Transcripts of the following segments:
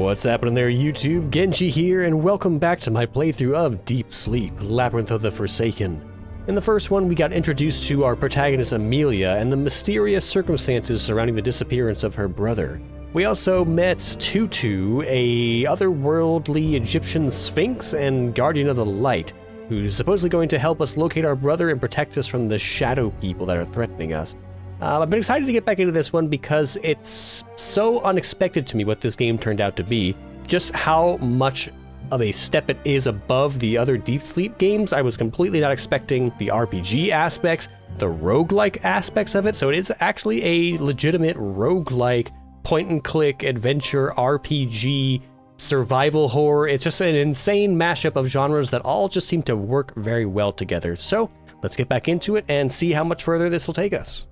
What's happening there, YouTube? Genji here, and welcome back to my playthrough of Deep Sleep, Labyrinth of the Forsaken. In the first one, we got introduced to our protagonist Amelia and the mysterious circumstances surrounding the disappearance of her brother. We also met Tutu, a otherworldly Egyptian sphinx and guardian of the light, who's supposedly going to help us locate our brother and protect us from the shadow people that are threatening us. I've been excited to get back into this one because it's so unexpected to me what this game turned out to be. Just how much of a step it is above the other Deep Sleep games. I was completely not expecting the RPG aspects, the roguelike aspects of it, so it is actually a legitimate roguelike point-and-click adventure RPG survival horror. It's just an insane mashup of genres that all just seem to work very well together. So let's get back into it and see how much further this will take us.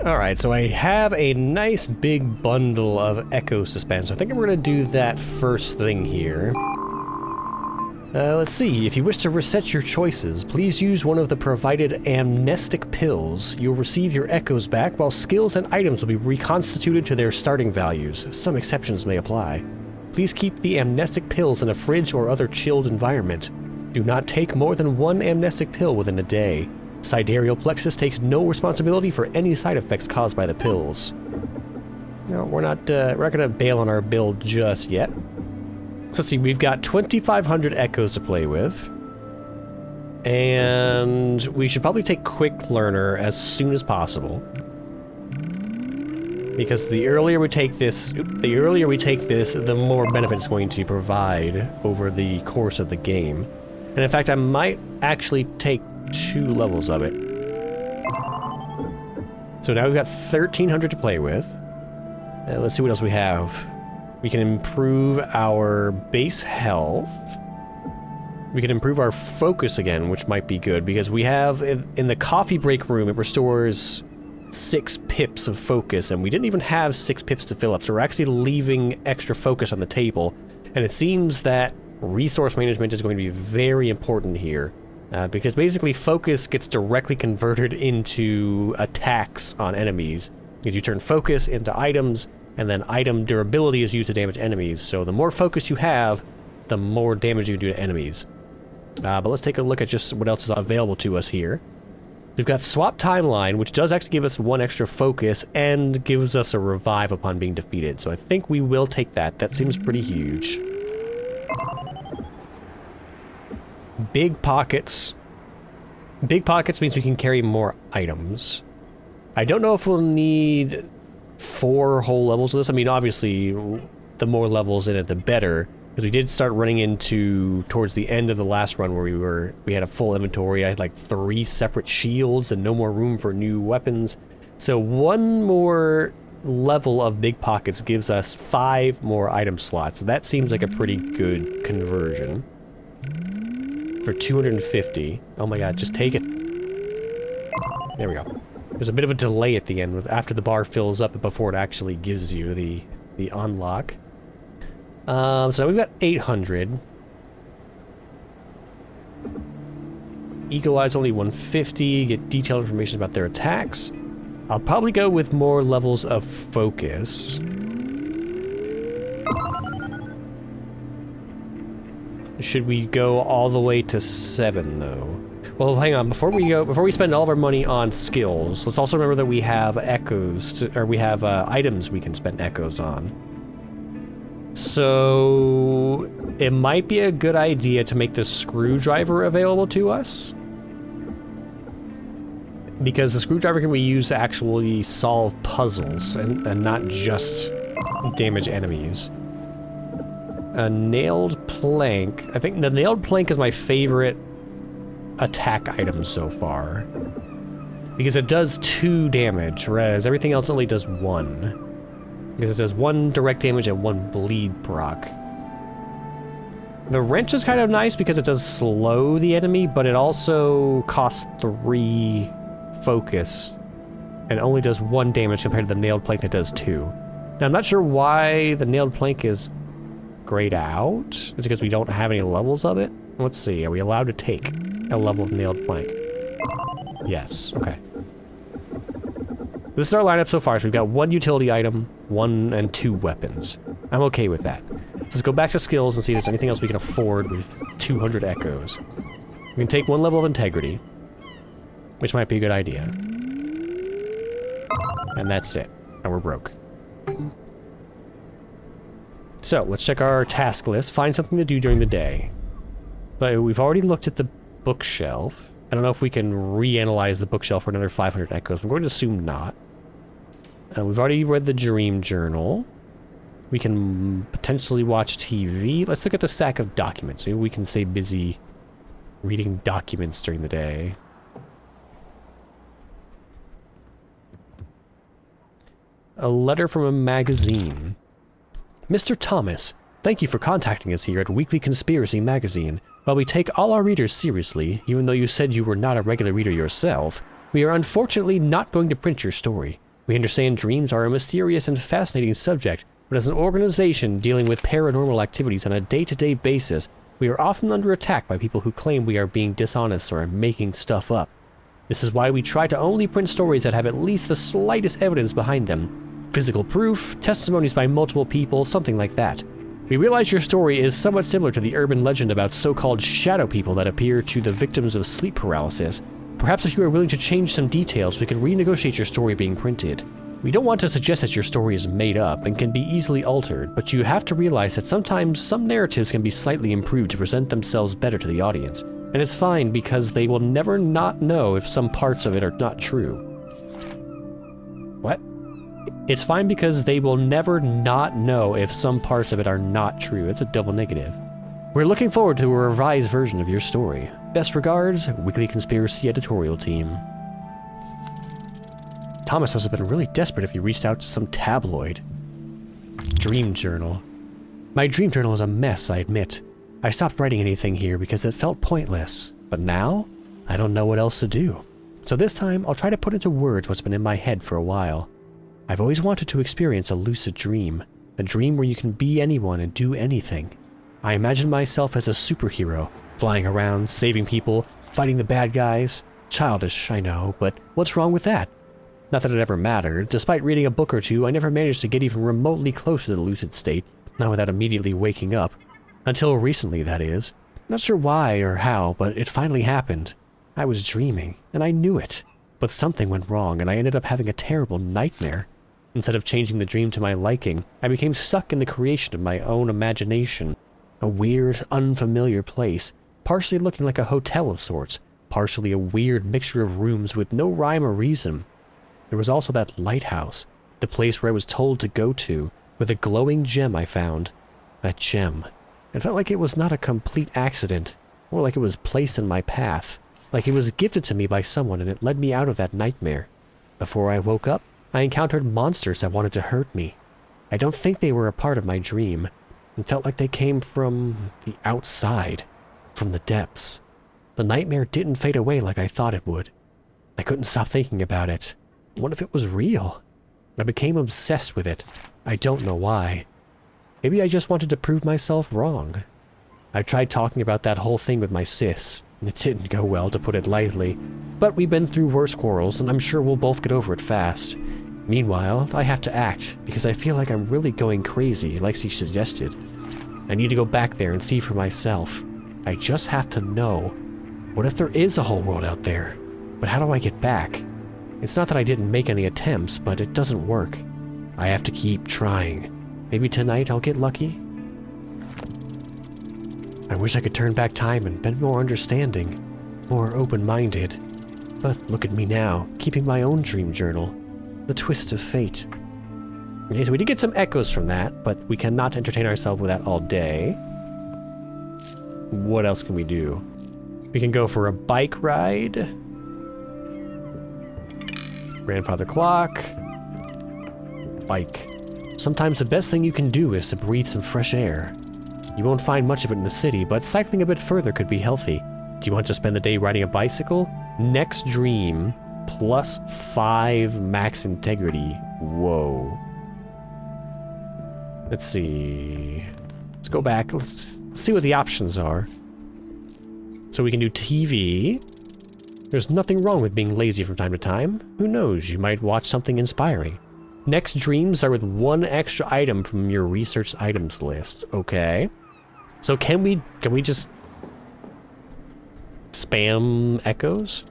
Alright, so I have a nice big bundle of Echo Suspense. I think we're going to do that first thing here. Let's see. If you wish to reset your choices, please use one of the provided amnestic pills. You'll receive your echoes back, while skills and items will be reconstituted to their starting values. Some exceptions may apply. Please keep the amnestic pills in a fridge or other chilled environment. Do not take more than one amnestic pill within a day. Sidereal plexus takes no responsibility for any side effects caused by the pills. No, we're not gonna bail on our build just yet. So let's see, we've got 2,500 echoes to play with. And we should probably take Quick Learner as soon as possible. Because the earlier we take this, the more benefit it's going to provide over the course of the game. And in fact, I might actually take 2 levels of it. So now we've got 1,300 to play with. Let's see what else we have. We can improve our base health. We can improve our focus again, which might be good, because we have, in the coffee break room, it restores 6 pips of focus, and we didn't even have 6 pips to fill up, so we're actually leaving extra focus on the table. And it seems that resource management is going to be very important here. Because basically focus gets directly converted into attacks on enemies. Because you turn focus into items, and then item durability is used to damage enemies. So the more focus you have, the more damage you can do to enemies. But let's take a look at just what else is available to us here. We've got Swap Timeline, which does actually give us 1 extra focus and gives us a revive upon being defeated. So I think we will take that. That seems pretty huge. Big Pockets. Big Pockets means we can carry more items. I don't know if we'll need 4 whole levels of this. I mean, obviously, the more levels in it, the better. Because we did start running into, towards the end of the last run where we had a full inventory. I had like 3 separate shields and no more room for new weapons. So 1 more level of Big Pockets gives us 5 more item slots. So that seems like a pretty good conversion. For 250. Oh my god, just take it. There we go. There's a bit of a delay at the end after the bar fills up before it actually gives you the unlock. So now we've got 800. Eagle Eye's only 150. Get detailed information about their attacks. I'll probably go with more levels of focus. Should we go all the way to 7 though? Well, hang on. Before we spend all of our money on skills, let's also remember that we have echoes, we have items we can spend echoes on. So it might be a good idea to make the screwdriver available to us, because the screwdriver can be used to actually solve puzzles and not just damage enemies. A nailed plank. I think the nailed plank is my favorite attack item so far. Because it does 2 damage, whereas everything else only does 1. Because it does 1 direct damage and 1 bleed proc. The wrench is kind of nice because it does slow the enemy, but it also costs 3 focus and only does 1 damage compared to the nailed plank that does 2. Now I'm not sure why the nailed plank is grayed out. Is it because we don't have any levels of it? Let's see, are we allowed to take a level of nailed plank? Yes, okay. This is our lineup so far, so we've got 1 utility item, 1 and 2 weapons. I'm okay with that. Let's go back to skills and see if there's anything else we can afford with 200 echoes. We can take 1 level of integrity, which might be a good idea. And that's it. And we're broke. So, let's check our task list, find something to do during the day. But we've already looked at the bookshelf. I don't know if we can reanalyze the bookshelf for another 500 echoes. I'm going to assume not. We've already read the dream journal. We can potentially watch TV. Let's look at the stack of documents. Maybe we can stay busy reading documents during the day. A letter from a magazine. Mr. Thomas, thank you for contacting us here at Weekly Conspiracy Magazine. While we take all our readers seriously, even though you said you were not a regular reader yourself, we are unfortunately not going to print your story. We understand dreams are a mysterious and fascinating subject, but as an organization dealing with paranormal activities on a day-to-day basis, we are often under attack by people who claim we are being dishonest or making stuff up. This is why we try to only print stories that have at least the slightest evidence behind them. Physical proof, testimonies by multiple people, something like that. We realize your story is somewhat similar to the urban legend about so-called shadow people that appear to the victims of sleep paralysis. Perhaps if you are willing to change some details, we could renegotiate your story being printed. We don't want to suggest that your story is made up and can be easily altered, but you have to realize that sometimes some narratives can be slightly improved to present themselves better to the audience. And it's fine because they will never not know if some parts of it are not true. What? It's fine because they will never not know if some parts of it are not true. It's a double negative. We're looking forward to a revised version of your story. Best regards, Weekly Conspiracy Editorial Team. Thomas must have been really desperate if he reached out to some tabloid. Dream journal. My dream journal is a mess, I admit. I stopped writing anything here because it felt pointless. But now, I don't know what else to do. So this time, I'll try to put into words what's been in my head for a while. I've always wanted to experience a lucid dream. A dream where you can be anyone and do anything. I imagine myself as a superhero, flying around, saving people, fighting the bad guys. Childish, I know, but what's wrong with that? Not that it ever mattered. Despite reading a book or two, I never managed to get even remotely close to the lucid state, not without immediately waking up. Until recently, that is. Not sure why or how, but it finally happened. I was dreaming, and I knew it. But something went wrong, and I ended up having a terrible nightmare. Instead of changing the dream to my liking, I became stuck in the creation of my own imagination. A weird, unfamiliar place, partially looking like a hotel of sorts, partially a weird mixture of rooms with no rhyme or reason. There was also that lighthouse, the place where I was told to go to, with a glowing gem I found. That gem. It felt like it was not a complete accident, more like it was placed in my path, like it was gifted to me by someone and it led me out of that nightmare. Before I woke up, I encountered monsters that wanted to hurt me. I don't think they were a part of my dream. It felt like they came from the outside, from the depths. The nightmare didn't fade away like I thought it would. I couldn't stop thinking about it. What if it was real? I became obsessed with it. I don't know why. Maybe I just wanted to prove myself wrong. I tried talking about that whole thing with my sis. It didn't go well, to put it lightly. But we've been through worse quarrels, and I'm sure we'll both get over it fast. Meanwhile, I have to act, because I feel like I'm really going crazy, like she suggested. I need to go back there and see for myself. I just have to know. What if there is a whole world out there? But how do I get back? It's not that I didn't make any attempts, but it doesn't work. I have to keep trying. Maybe tonight I'll get lucky? I wish I could turn back time and be more understanding, more open-minded. But look at me now, keeping my own dream journal. The twist of fate. Okay, so we did get some echoes from that, but we cannot entertain ourselves with that all day. What else can we do? We can go for a bike ride. Grandfather clock. Bike. Sometimes the best thing you can do is to breathe some fresh air. You won't find much of it in the city, but cycling a bit further could be healthy. Do you want to spend the day riding a bicycle? Next dream, plus 5 max integrity. Whoa. Let's see. Let's go back. Let's see what the options are. So we can do TV. There's nothing wrong with being lazy from time to time. Who knows, you might watch something inspiring. Next dreams are with 1 extra item from your research items list. Okay. So can we just spam echoes?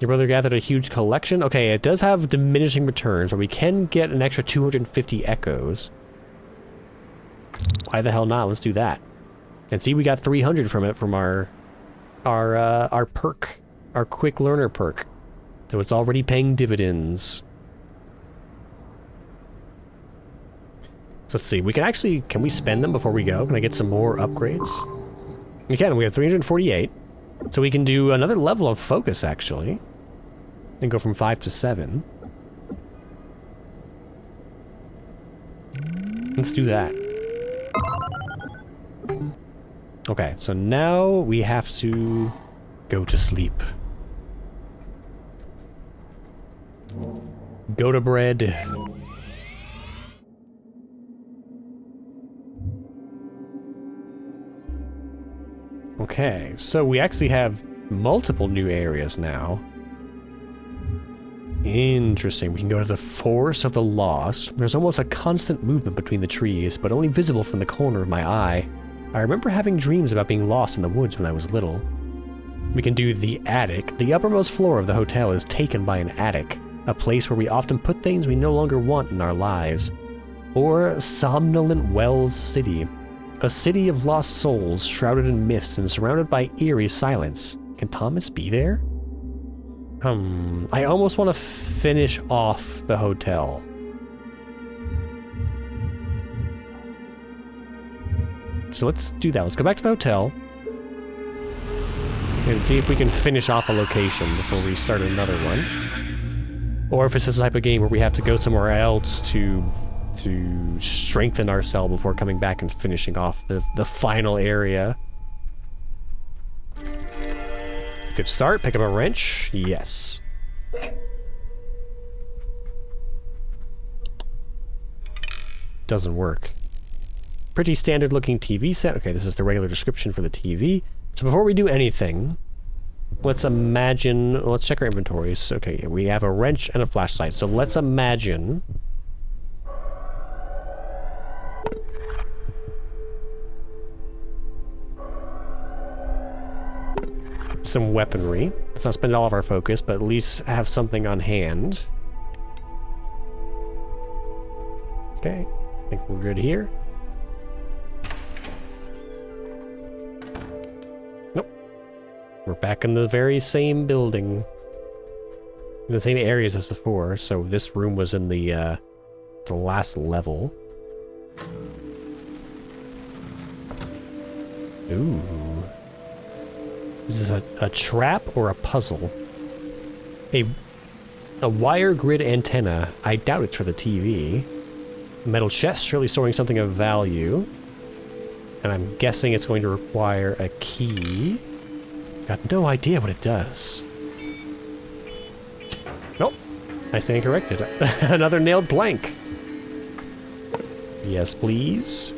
Your brother gathered a huge collection. Okay, it does have diminishing returns, but we can get an extra 250 echoes. Why the hell not? Let's do that. And see, we got 300 from it from our perk, our quick learner perk. So it's already paying dividends. So let's see, we can actually, can we spend them before we go? Can I get some more upgrades? We can, we have 348. So we can do another level of focus, actually. And go from 5 to 7. Let's do that. Okay, so now we have to go to sleep. Go to bed. Okay, so we actually have multiple new areas now. Interesting. We can go to the Forest of the Lost. There's almost a constant movement between the trees, but only visible from the corner of my eye. I remember having dreams about being lost in the woods when I was little. We can do the attic. The uppermost floor of the hotel is taken by an attic, a place where we often put things we no longer want in our lives. Or Somnolent Wells City. A city of lost souls shrouded in mist and surrounded by eerie silence. Can Thomas be there? I almost want to finish off the hotel. So let's do that. Let's go back to the hotel and see if we can finish off a location before we start another one. Or if it's this type of game where we have to go somewhere else to strengthen our cell before coming back and finishing off the final area. Good start. Pick up a wrench. Yes. Doesn't work. Pretty standard looking TV set. Okay, this is the regular description for the TV. So before we do anything, let's imagine, let's check our inventories. Okay, we have a wrench and a flashlight. So let's imagine some weaponry. Let's not spend all of our focus, but at least have something on hand. Okay, I think we're good here. Nope. We're back in the very same building. In the same areas as before, so this room was in the last level. Ooh. Is this a trap or a puzzle? A wire grid antenna. I doubt it's for the TV. A metal chest, surely storing something of value. And I'm guessing it's going to require a key. Got no idea what it does. Nope. I stand corrected. Another nailed plank. Yes, please.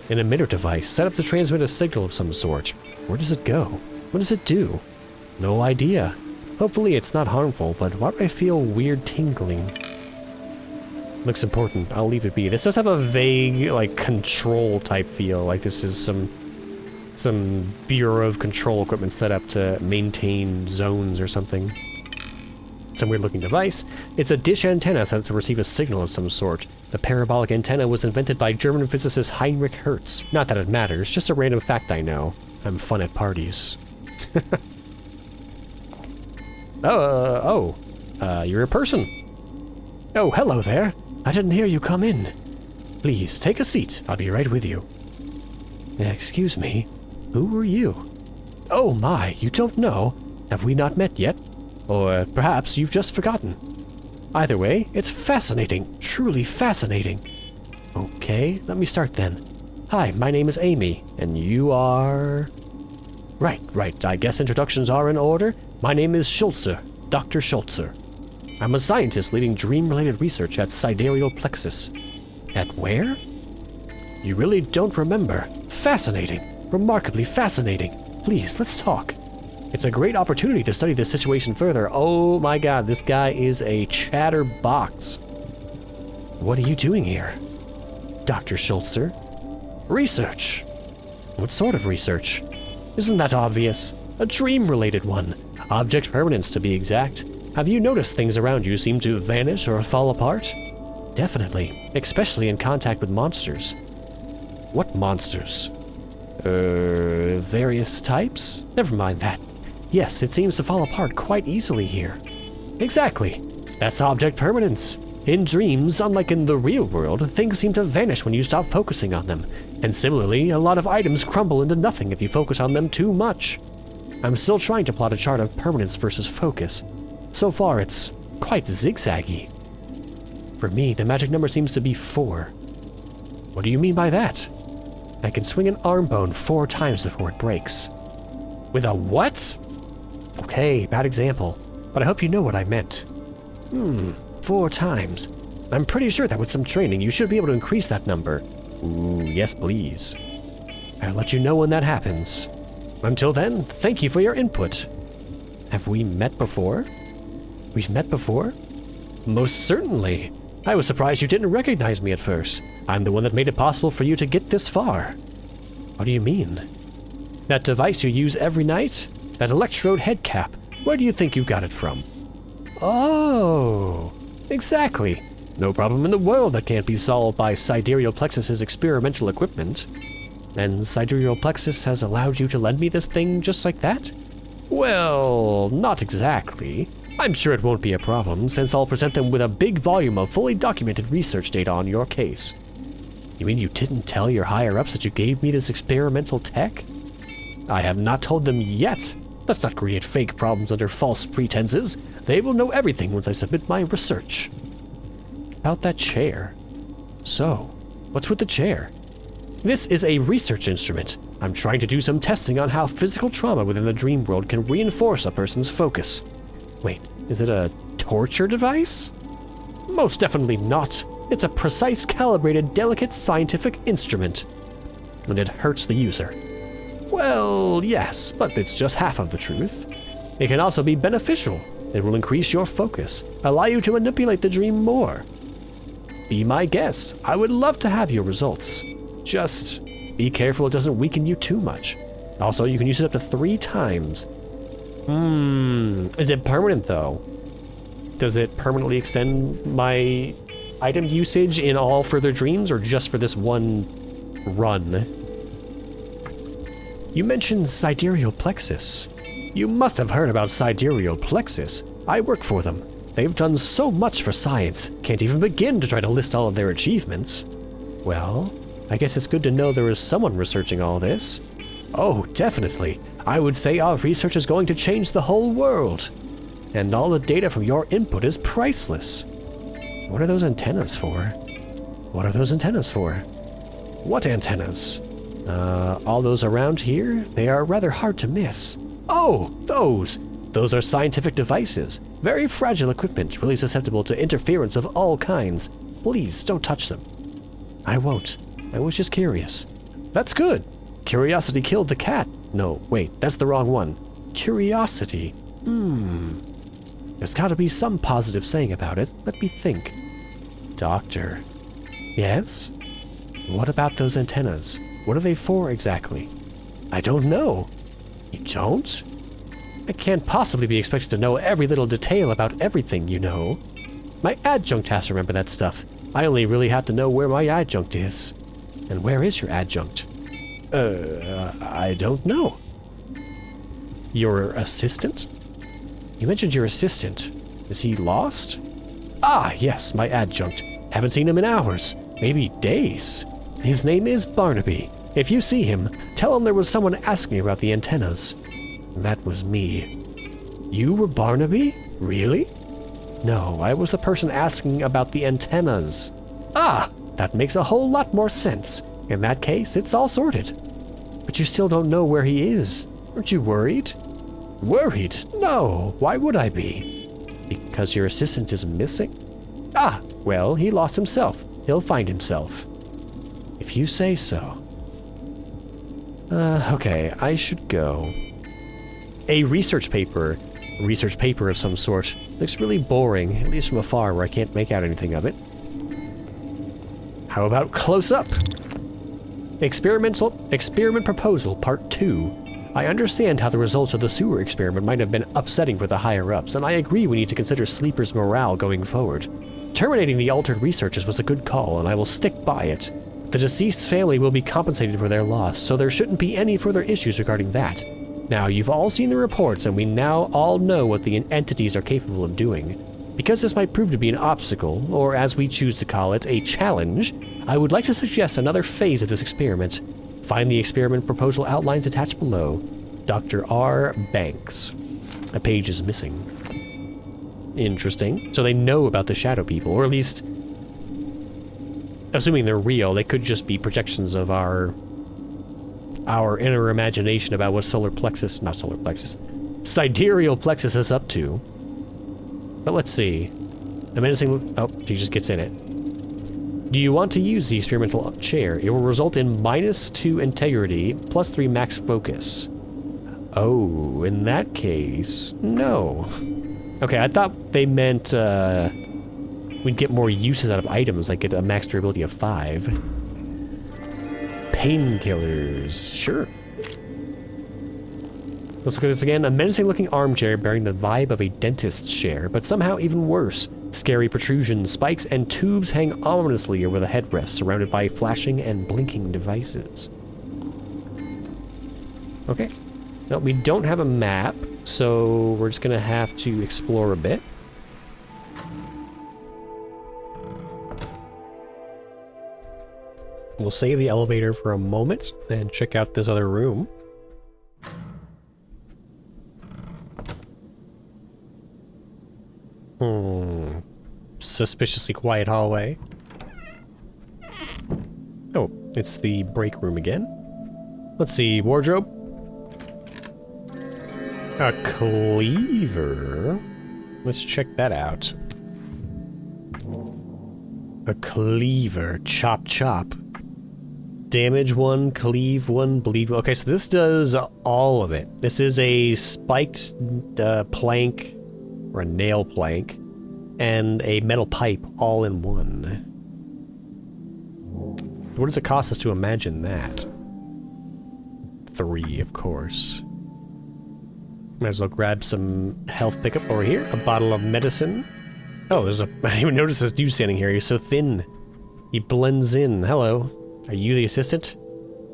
An emitter device, set up to transmit a signal of some sort. Where does it go? What does it do? No idea. Hopefully it's not harmful, but why do I feel weird tingling? Looks important. I'll leave it be. This does have a vague, like, control type feel. Like this is some Bureau of Control equipment set up to maintain zones or something. Some weird looking device. It's a dish antenna set up to receive a signal of some sort. The parabolic antenna was invented by German physicist Heinrich Hertz. Not that it matters, just a random fact I know. I'm fun at parties. You're a person. Oh, hello there. I didn't hear you come in. Please, take a seat. I'll be right with you. Excuse me. Who are you? Oh my, you don't know? Have we not met yet? Or perhaps you've just forgotten. Either way, it's fascinating. Truly fascinating. Okay, let me start then. Hi, my name is Amy, and you are... Right. I guess introductions are in order. My name is Schultzer, Dr. Schultzer. I'm a scientist leading dream-related research at Sidereal Plexus. At where? You really don't remember. Fascinating. Remarkably fascinating. Please, let's talk. It's a great opportunity to study this situation further. Oh my god, this guy is a chatterbox. What are you doing here? Dr. Schultzer? Research. What sort of research? Isn't that obvious? A dream-related one. Object permanence, to be exact. Have you noticed things around you seem to vanish or fall apart? Definitely, especially in contact with monsters. What monsters? Various types? Never mind that. Yes, it seems to fall apart quite easily here. Exactly. That's object permanence. In dreams, unlike in the real world, things seem to vanish when you stop focusing on them. And similarly, a lot of items crumble into nothing if you focus on them too much. I'm still trying to plot a chart of permanence versus focus. So far, it's quite zigzaggy. For me, the magic number seems to be 4. What do you mean by that? I can swing an arm bone 4 times before it breaks. With a what? Okay, bad example, but I hope you know what I meant. 4 times. I'm pretty sure that with some training, you should be able to increase that number. Ooh, yes please. I'll let you know when that happens. Until then, thank you for your input. Have we met before? We've met before? Most certainly. I was surprised you didn't recognize me at first. I'm the one that made it possible for you to get this far. What do you mean? That device you use every night? That electrode head cap. Where do you think you got it from? Oh, exactly. No problem in the world that can't be solved by Sidereal Plexus's experimental equipment. And Sidereal Plexus has allowed you to lend me this thing just like that? Well, not exactly. I'm sure it won't be a problem, since I'll present them with a big volume of fully documented research data on your case. You mean you didn't tell your higher-ups that you gave me this experimental tech? I have not told them yet. Let's not create fake problems under false pretenses. They will know everything once I submit my research. About that chair. So, what's with the chair? This is a research instrument. I'm trying to do some testing on how physical trauma within the dream world can reinforce a person's focus. Wait, is it a torture device? Most definitely not. It's a precise, calibrated, delicate scientific instrument. And it hurts the user. Well, yes, but it's just half of the truth. It can also be beneficial. It will increase your focus, allow you to manipulate the dream more. Be my guest. I would love to have your results. Just be careful it doesn't weaken you too much. Also, you can use it up to 3 times. Is it permanent though? Does it permanently extend my item usage in all further dreams or just for this one run? You mentioned Sidereal Plexus. You must have heard about Sidereal Plexus. I work for them. They've done so much for science, can't even begin to try to list all of their achievements. Well, I guess it's good to know there is someone researching all this. Oh, definitely. I would say our research is going to change the whole world. And all the data from your input is priceless. What are those antennas for? What are those antennas for? What antennas? All those around here? They are rather hard to miss. Oh, those! Those are scientific devices. Very fragile equipment, really susceptible to interference of all kinds. Please, don't touch them. I won't. I was just curious. That's good. Curiosity killed the cat. No, wait, that's the wrong one. Curiosity. There's gotta be some positive saying about it. Let me think. Doctor. Yes? What about those antennas? What are they for exactly? I don't know. You don't? I can't possibly be expected to know every little detail about everything, you know. My adjunct has to remember that stuff. I only really have to know where my adjunct is. And where is your adjunct? I don't know. Your assistant? You mentioned your assistant. Is he lost? Ah, yes, my adjunct. Haven't seen him in hours, maybe days. His name is Barnaby. If you see him, tell him there was someone asking about the antennas. That was me. You were Barnaby? Really? No, I was the person asking about the antennas. Ah, that makes a whole lot more sense. In that case, it's all sorted. But you still don't know where he is. Aren't you worried? Worried? No, why would I be? Because your assistant is missing? Ah, well, he lost himself. He'll find himself. If you say so. Okay, I should go. A research paper. Research paper of some sort. Looks really boring, at least from afar where I can't make out anything of it. How about close up? Experiment proposal part 2. I understand how the results of the sewer experiment might have been upsetting for the higher-ups, and I agree we need to consider Sleeper's morale going forward. Terminating the altered researches was a good call, and I will stick by it. The deceased family will be compensated for their loss, so there shouldn't be any further issues regarding that. Now, you've all seen the reports, and we now all know what the entities are capable of doing. Because this might prove to be an obstacle, or as we choose to call it, a challenge, I would like to suggest another phase of this experiment. Find the experiment proposal outlines attached below. Dr. R. Banks. A page is missing. Interesting. So they know about the shadow people, or at least, assuming they're real, they could just be projections of our inner imagination about what sidereal plexus is up to. But let's see. The menacing... Oh, she just gets in it. Do you want to use the experimental chair? It will result in -2 integrity, +3 max focus. Oh, in that case, no. Okay, I thought they meant we'd get more uses out of items, like get a max durability of 5. Painkillers, sure. Let's look at this again. A menacing-looking armchair bearing the vibe of a dentist's chair, but somehow even worse. Scary protrusions, spikes, and tubes hang ominously over the headrest, surrounded by flashing and blinking devices. Okay. No, we don't have a map, so we're just gonna have to explore a bit. We'll save the elevator for a moment and check out this other room. Suspiciously quiet hallway. Oh, it's the break room again. Let's see, wardrobe. A cleaver. Let's check that out. A cleaver. Chop, chop. Damage 1, cleave 1, bleed 1. Okay, so this does all of it. This is a spiked plank, or a nail plank, and a metal pipe all in one. What does it cost us to imagine that? 3, of course. Might as well grab some health pickup over here. A bottle of medicine. Oh, I didn't even notice this dude standing here. He's so thin. He blends in. Hello. Are you the assistant?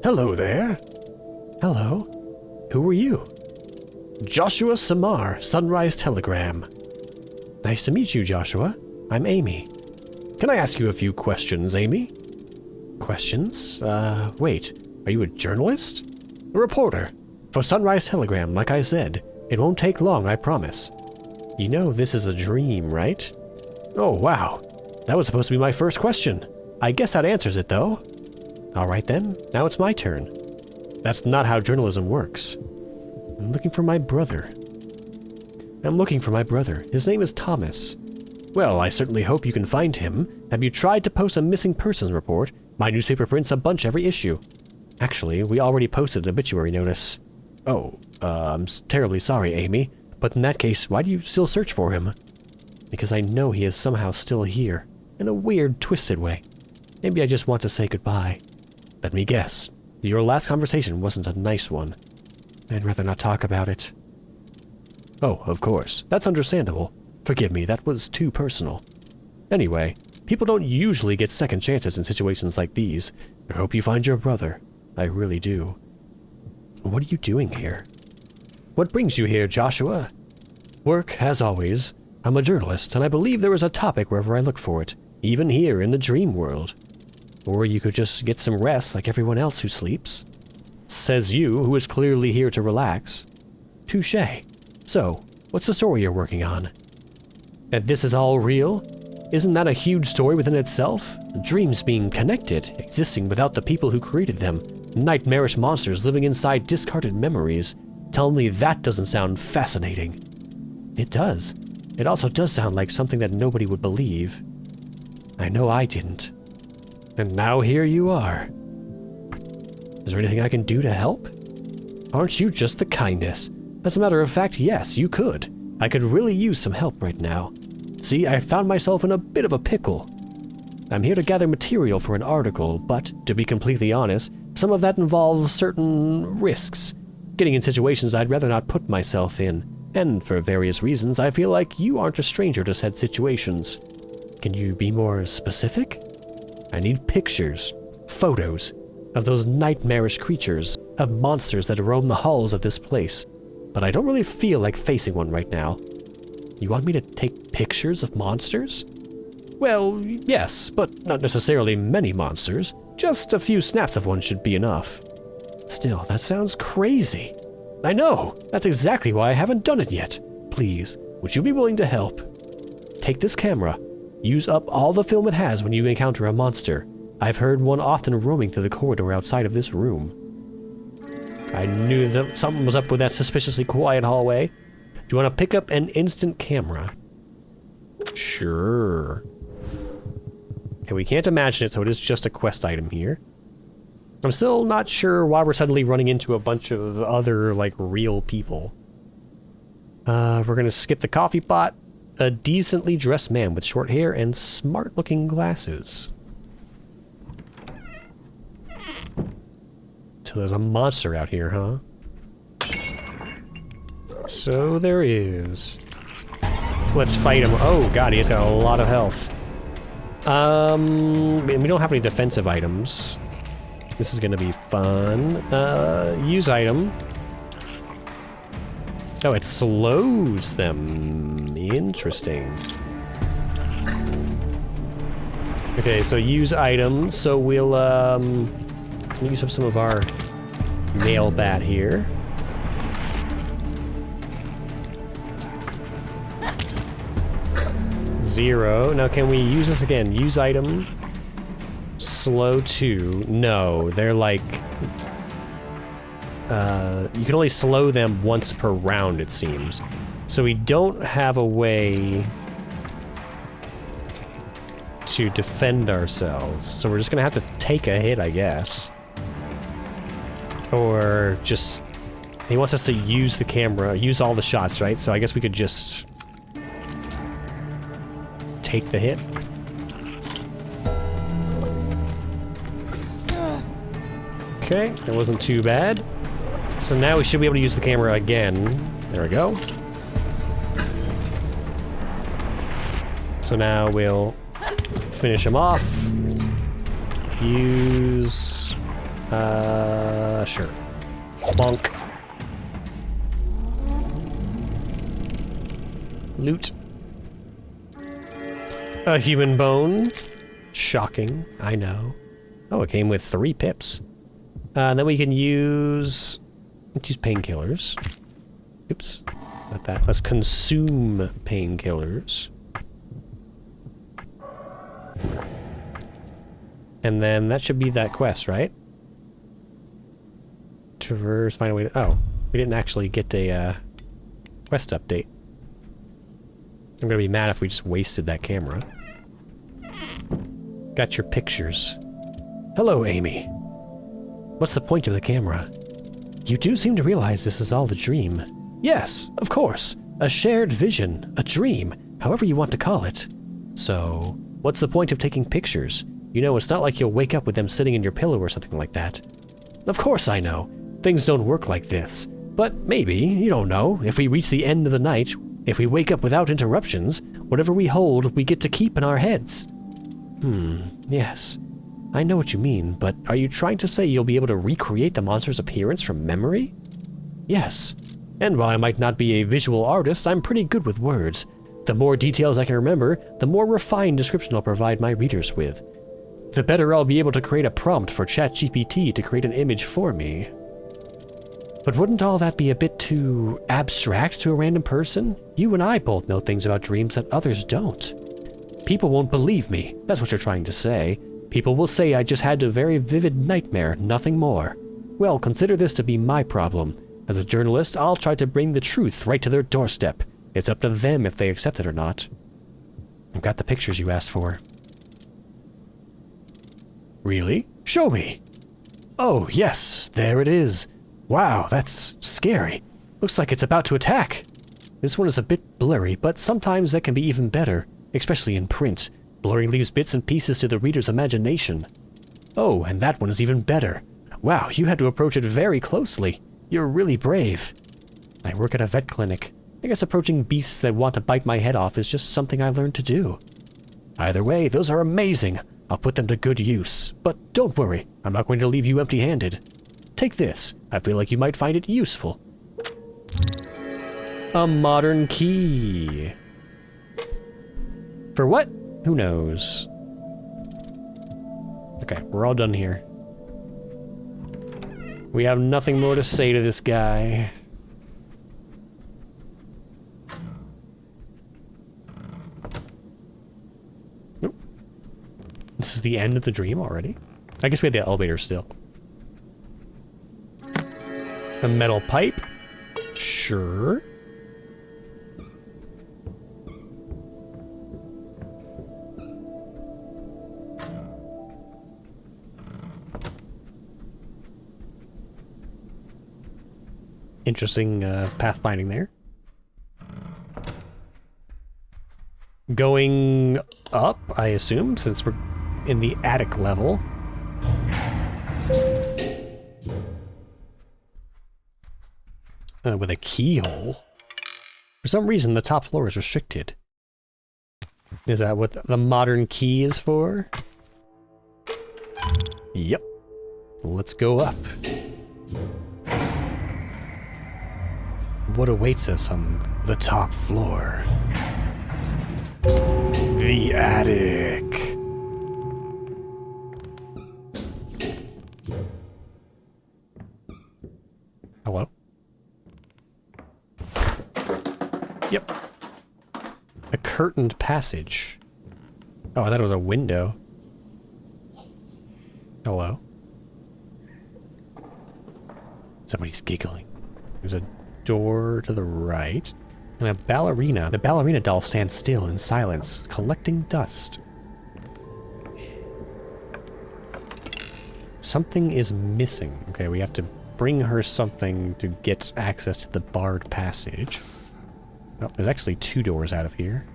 Hello there. Hello. Who are you? Joshua Samar, Sunrise Telegram. Nice to meet you, Joshua. I'm Amy. Can I ask you a few questions, Amy? Questions? Wait. Are you a journalist? A reporter. For Sunrise Telegram, like I said. It won't take long, I promise. You know this is a dream, right? Oh, wow. That was supposed to be my first question. I guess that answers it, though. Alright then, now it's my turn. That's not how journalism works. I'm looking for my brother. His name is Thomas. Well, I certainly hope you can find him. Have you tried to post a missing persons report? My newspaper prints a bunch every issue. Actually, we already posted an obituary notice. Oh, I'm terribly sorry, Amy. But in that case, why do you still search for him? Because I know he is somehow still here. In a weird, twisted way. Maybe I just want to say goodbye. Let me guess. Your last conversation wasn't a nice one. I'd rather not talk about it. Oh, of course. That's understandable. Forgive me, that was too personal. Anyway, people don't usually get second chances in situations like these. I hope you find your brother. I really do. What are you doing here? What brings you here, Joshua? Work, as always. I'm a journalist, and I believe there is a topic wherever I look for it, even here in the dream world. Or you could just get some rest like everyone else who sleeps. Says you, who is clearly here to relax. Touché. So, what's the story you're working on? That this is all real? Isn't that a huge story within itself? Dreams being connected, existing without the people who created them. Nightmarish monsters living inside discarded memories. Tell me that doesn't sound fascinating. It does. It also does sound like something that nobody would believe. I know I didn't. And now here you are. Is there anything I can do to help? Aren't you just the kindest? As a matter of fact, yes, you could. I could really use some help right now. See, I found myself in a bit of a pickle. I'm here to gather material for an article, but, to be completely honest, some of that involves certain risks. Getting in situations I'd rather not put myself in, and for various reasons, I feel like you aren't a stranger to said situations. Can you be more specific? I need pictures, photos, of those nightmarish creatures, of monsters that roam the halls of this place. But I don't really feel like facing one right now. You want me to take pictures of monsters? Well, yes, but not necessarily many monsters. Just a few snaps of one should be enough. Still, that sounds crazy. I know! That's exactly why I haven't done it yet. Please, would you be willing to help? Take this camera. Use up all the film it has when you encounter a monster. I've heard one often roaming through the corridor outside of this room. I knew that something was up with that suspiciously quiet hallway. Do you want to pick up an instant camera? Sure. Okay, we can't imagine it, so it is just a quest item here. I'm still not sure why we're suddenly running into a bunch of other, like, real people. We're gonna skip the coffee pot. A decently dressed man with short hair and smart-looking glasses. So there's a monster out here, huh? So there is. Let's fight him. Oh god, he's got a lot of health. We don't have any defensive items. This is gonna be fun. Use item. Oh, it slows them. Interesting. Okay, so use item. So we'll, use up some of our nail bat here. Zero. Now can we use this again? Use item. Slow 2. No, they're like... you can only slow them once per round, it seems. So we don't have a way to defend ourselves. So we're just gonna have to take a hit, I guess. Or just... He wants us to use the camera, use all the shots, right? So I guess we could just... take the hit. Okay, that wasn't too bad. So now we should be able to use the camera again. There we go. So now we'll finish him off. Use... sure. Bonk. Loot. A human bone. Shocking, I know. Oh, it came with 3 pips. And then we can use... Let's use painkillers. Oops. Not that. Let's consume painkillers. And then that should be that quest, right? Traverse, find a way to... Oh, we didn't actually get a quest update. I'm gonna be mad if we just wasted that camera. Got your pictures. Hello, Amy. What's the point of the camera? You do seem to realize this is all a dream. Yes, of course. A shared vision, a dream, however you want to call it. So, what's the point of taking pictures? You know, it's not like you'll wake up with them sitting in your pillow or something like that. Of course I know. Things don't work like this. But maybe, you don't know, if we reach the end of the night, if we wake up without interruptions, whatever we hold, we get to keep in our heads. Yes. I know what you mean, but are you trying to say you'll be able to recreate the monster's appearance from memory? Yes. And while I might not be a visual artist, I'm pretty good with words. The more details I can remember, the more refined description I'll provide my readers with. The better I'll be able to create a prompt for ChatGPT to create an image for me. But wouldn't all that be a bit too abstract to a random person? You and I both know things about dreams that others don't. People won't believe me, that's what you're trying to say. People will say I just had a very vivid nightmare, nothing more. Well, consider this to be my problem. As a journalist, I'll try to bring the truth right to their doorstep. It's up to them if they accept it or not. I've got the pictures you asked for. Really? Show me! Oh, yes, there it is. Wow, that's scary. Looks like it's about to attack. This one is a bit blurry, but sometimes that can be even better, especially in print. Blurry leaves bits and pieces to the reader's imagination. Oh, and that one is even better. Wow, you had to approach it very closely. You're really brave. I work at a vet clinic. I guess approaching beasts that want to bite my head off is just something I learned to do. Either way, those are amazing. I'll put them to good use. But don't worry, I'm not going to leave you empty-handed. Take this. I feel like you might find it useful. A modern key. For what? Who knows? Okay, we're all done here. We have nothing more to say to this guy. Nope. This is the end of the dream already? I guess we had the elevator still. A metal pipe? Sure. Interesting pathfinding there. Going up, I assume, since we're in the attic level. With a keyhole. For some reason, the top floor is restricted. Is that what the modern key is for? Yep. Let's go up. What awaits us on the top floor? The attic. Hello? Yep. A curtained passage. Oh, I thought it was a window. Hello? Somebody's giggling. There's a door to the right, and a ballerina. The ballerina doll stands still in silence, collecting dust. Something is missing. Okay, we have to bring her something to get access to the barred passage. Oh, there's actually 2 doors out of here.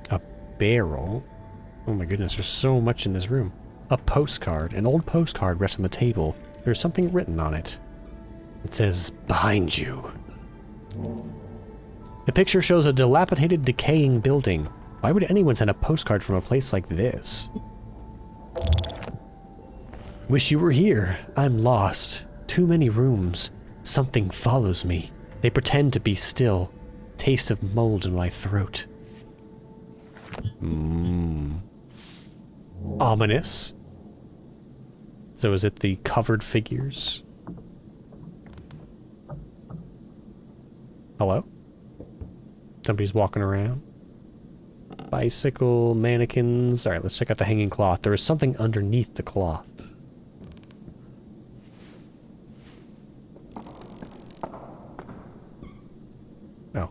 A barrel. Oh my goodness, there's so much in this room. A postcard. An old postcard rests on the table. There's something written on it. It says, "Behind you." The picture shows a dilapidated, decaying building. Why would anyone send a postcard from a place like this? Wish you were here. I'm lost. Too many rooms. Something follows me. They pretend to be still. Taste of mold in my throat. Ominous. So is it the covered figures? Hello? Somebody's walking around. Bicycle, mannequins. Alright, let's check out the hanging cloth. There is something underneath the cloth. Oh.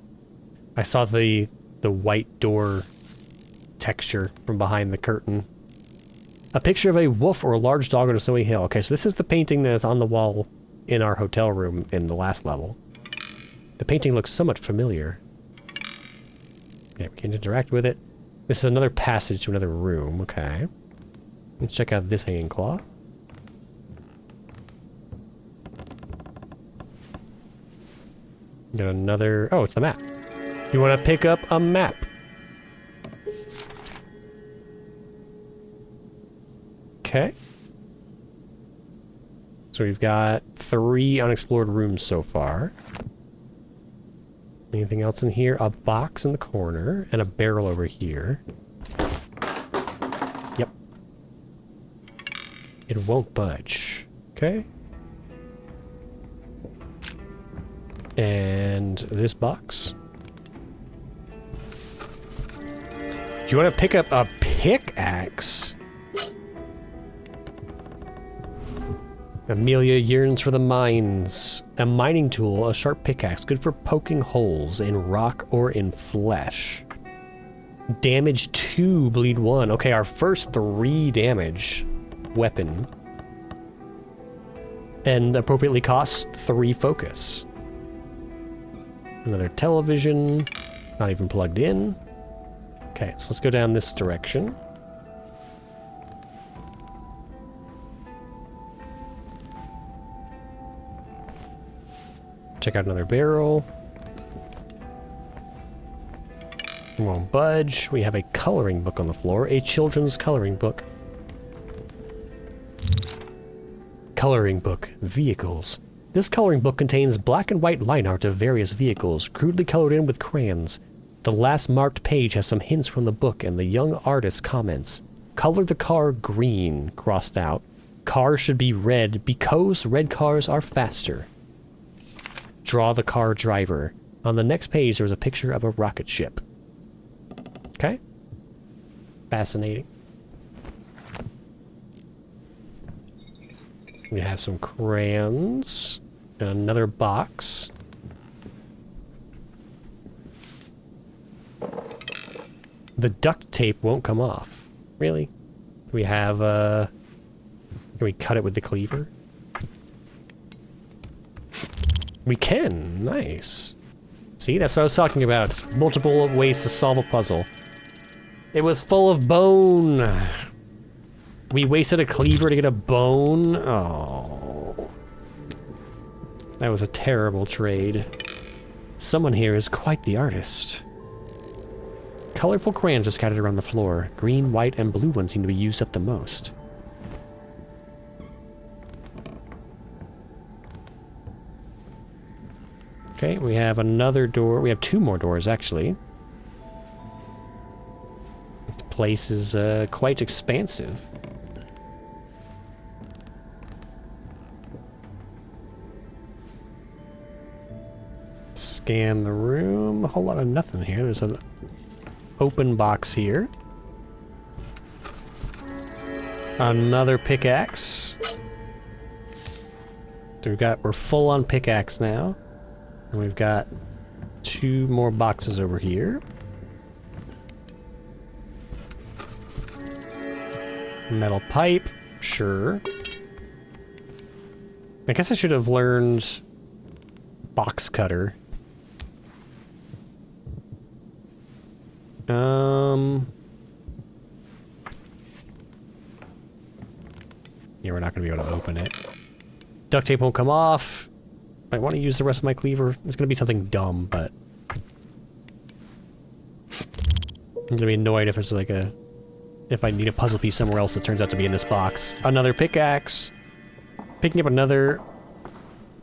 I saw the white door texture from behind the curtain. A picture of a wolf or a large dog on a snowy hill. Okay, so this is the painting that is on the wall in our hotel room in the last level. The painting looks somewhat familiar. Okay, we can interact with it. This is another passage to another room. Okay. Let's check out this hanging cloth. Got another... Oh, it's the map. You want to pick up a map? Okay. So we've got 3 unexplored rooms so far. Anything else in here? A box in the corner and a barrel over here. Yep. It won't budge. Okay. And this box. Do you want to pick up a pickaxe? Amelia yearns for the mines. A mining tool, a sharp pickaxe, good for poking holes in rock or in flesh. Damage 2, bleed 1. Okay, our first 3 damage weapon. And appropriately costs 3 focus. Another television. Not even plugged in. Okay, so let's go down this direction. Check out another barrel. We won't budge. We have a coloring book on the floor. A children's coloring book. Coloring book. Vehicles. This coloring book contains black and white line art of various vehicles, crudely colored in with crayons. The last marked page has some hints from the book, and the young artist comments. Color the car green, crossed out. Cars should be red because red cars are faster. Draw the car driver. On the next page, there's a picture of a rocket ship. Okay. Fascinating. We have some crayons. And another box. The duct tape won't come off. Really? We have, can we cut it with the cleaver? We can. Nice. See, that's what I was talking about. Multiple ways to solve a puzzle. It was full of bone. We wasted a cleaver to get a bone. Oh. That was a terrible trade. Someone here is quite the artist. Colorful crayons are scattered around the floor. Green, white, and blue ones seem to be used up the most. Okay, we have another door. We have 2 more doors, actually. The place is quite expansive. Scan the room. A whole lot of nothing here. There's an open box here. Another pickaxe. So we're full on pickaxe now. And we've got 2 more boxes over here. Metal pipe. Sure. I guess I should have learned box cutter. Yeah, we're not going to be able to open it. Duct tape won't come off. I want to use the rest of my cleaver. It's going to be something dumb, but I'm going to be annoyed if it's like if I need a puzzle piece somewhere else that turns out to be in this box. Another pickaxe. Picking up another...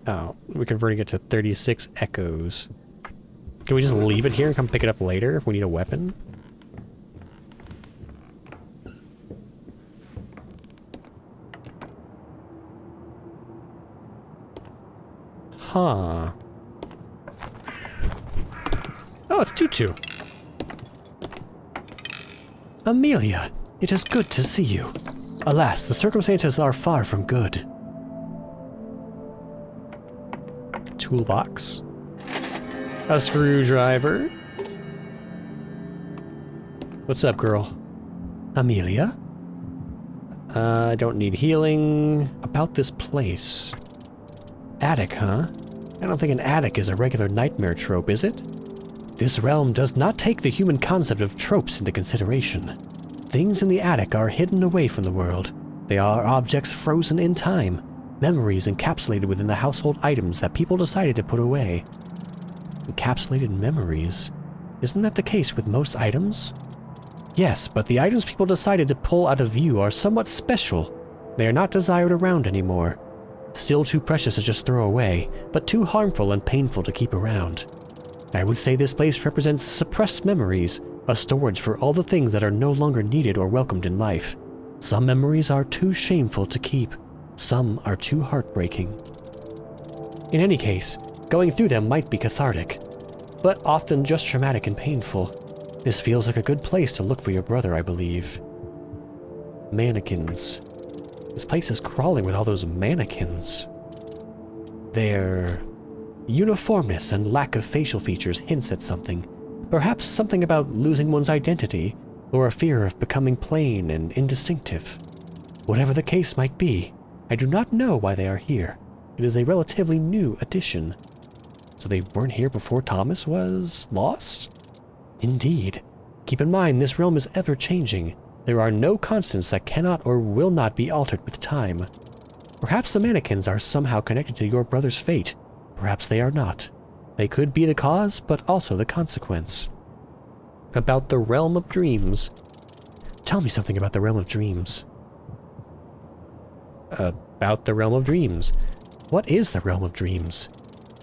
Oh, we're converting it to 36 echoes. Can we just leave it here and come pick it up later if we need a weapon? Huh. Oh, it's Tutu. Amelia, it is good to see you. Alas, the circumstances are far from good. Toolbox. A screwdriver. What's up, girl? Amelia? I don't need healing. About this place. Attic, huh? I don't think an attic is a regular nightmare trope, is it? This realm does not take the human concept of tropes into consideration. Things in the attic are hidden away from the world. They are objects frozen in time, memories encapsulated within the household items that people decided to put away. Encapsulated memories? Isn't that the case with most items? Yes, but the items people decided to pull out of view are somewhat special. They are not desired around anymore. Still too precious to just throw away, but too harmful and painful to keep around. I would say this place represents suppressed memories, a storage for all the things that are no longer needed or welcomed in life. Some memories are too shameful to keep. Some are too heartbreaking. In any case, going through them might be cathartic, but often just traumatic and painful. This feels like a good place to look for your brother, I believe. Mannequins. This place is crawling with all those mannequins. Their uniformness and lack of facial features hints at something. Perhaps something about losing one's identity, or a fear of becoming plain and indistinctive. Whatever the case might be, I do not know why they are here. It is a relatively new addition. So they weren't here before Thomas was lost? Indeed. Keep in mind, this realm is ever-changing. There are no constants that cannot or will not be altered with time. Perhaps the mannequins are somehow connected to your brother's fate. Perhaps they are not. They could be the cause, but also the consequence. About the realm of dreams. Tell me something about the realm of dreams. About the realm of dreams. What is the realm of dreams?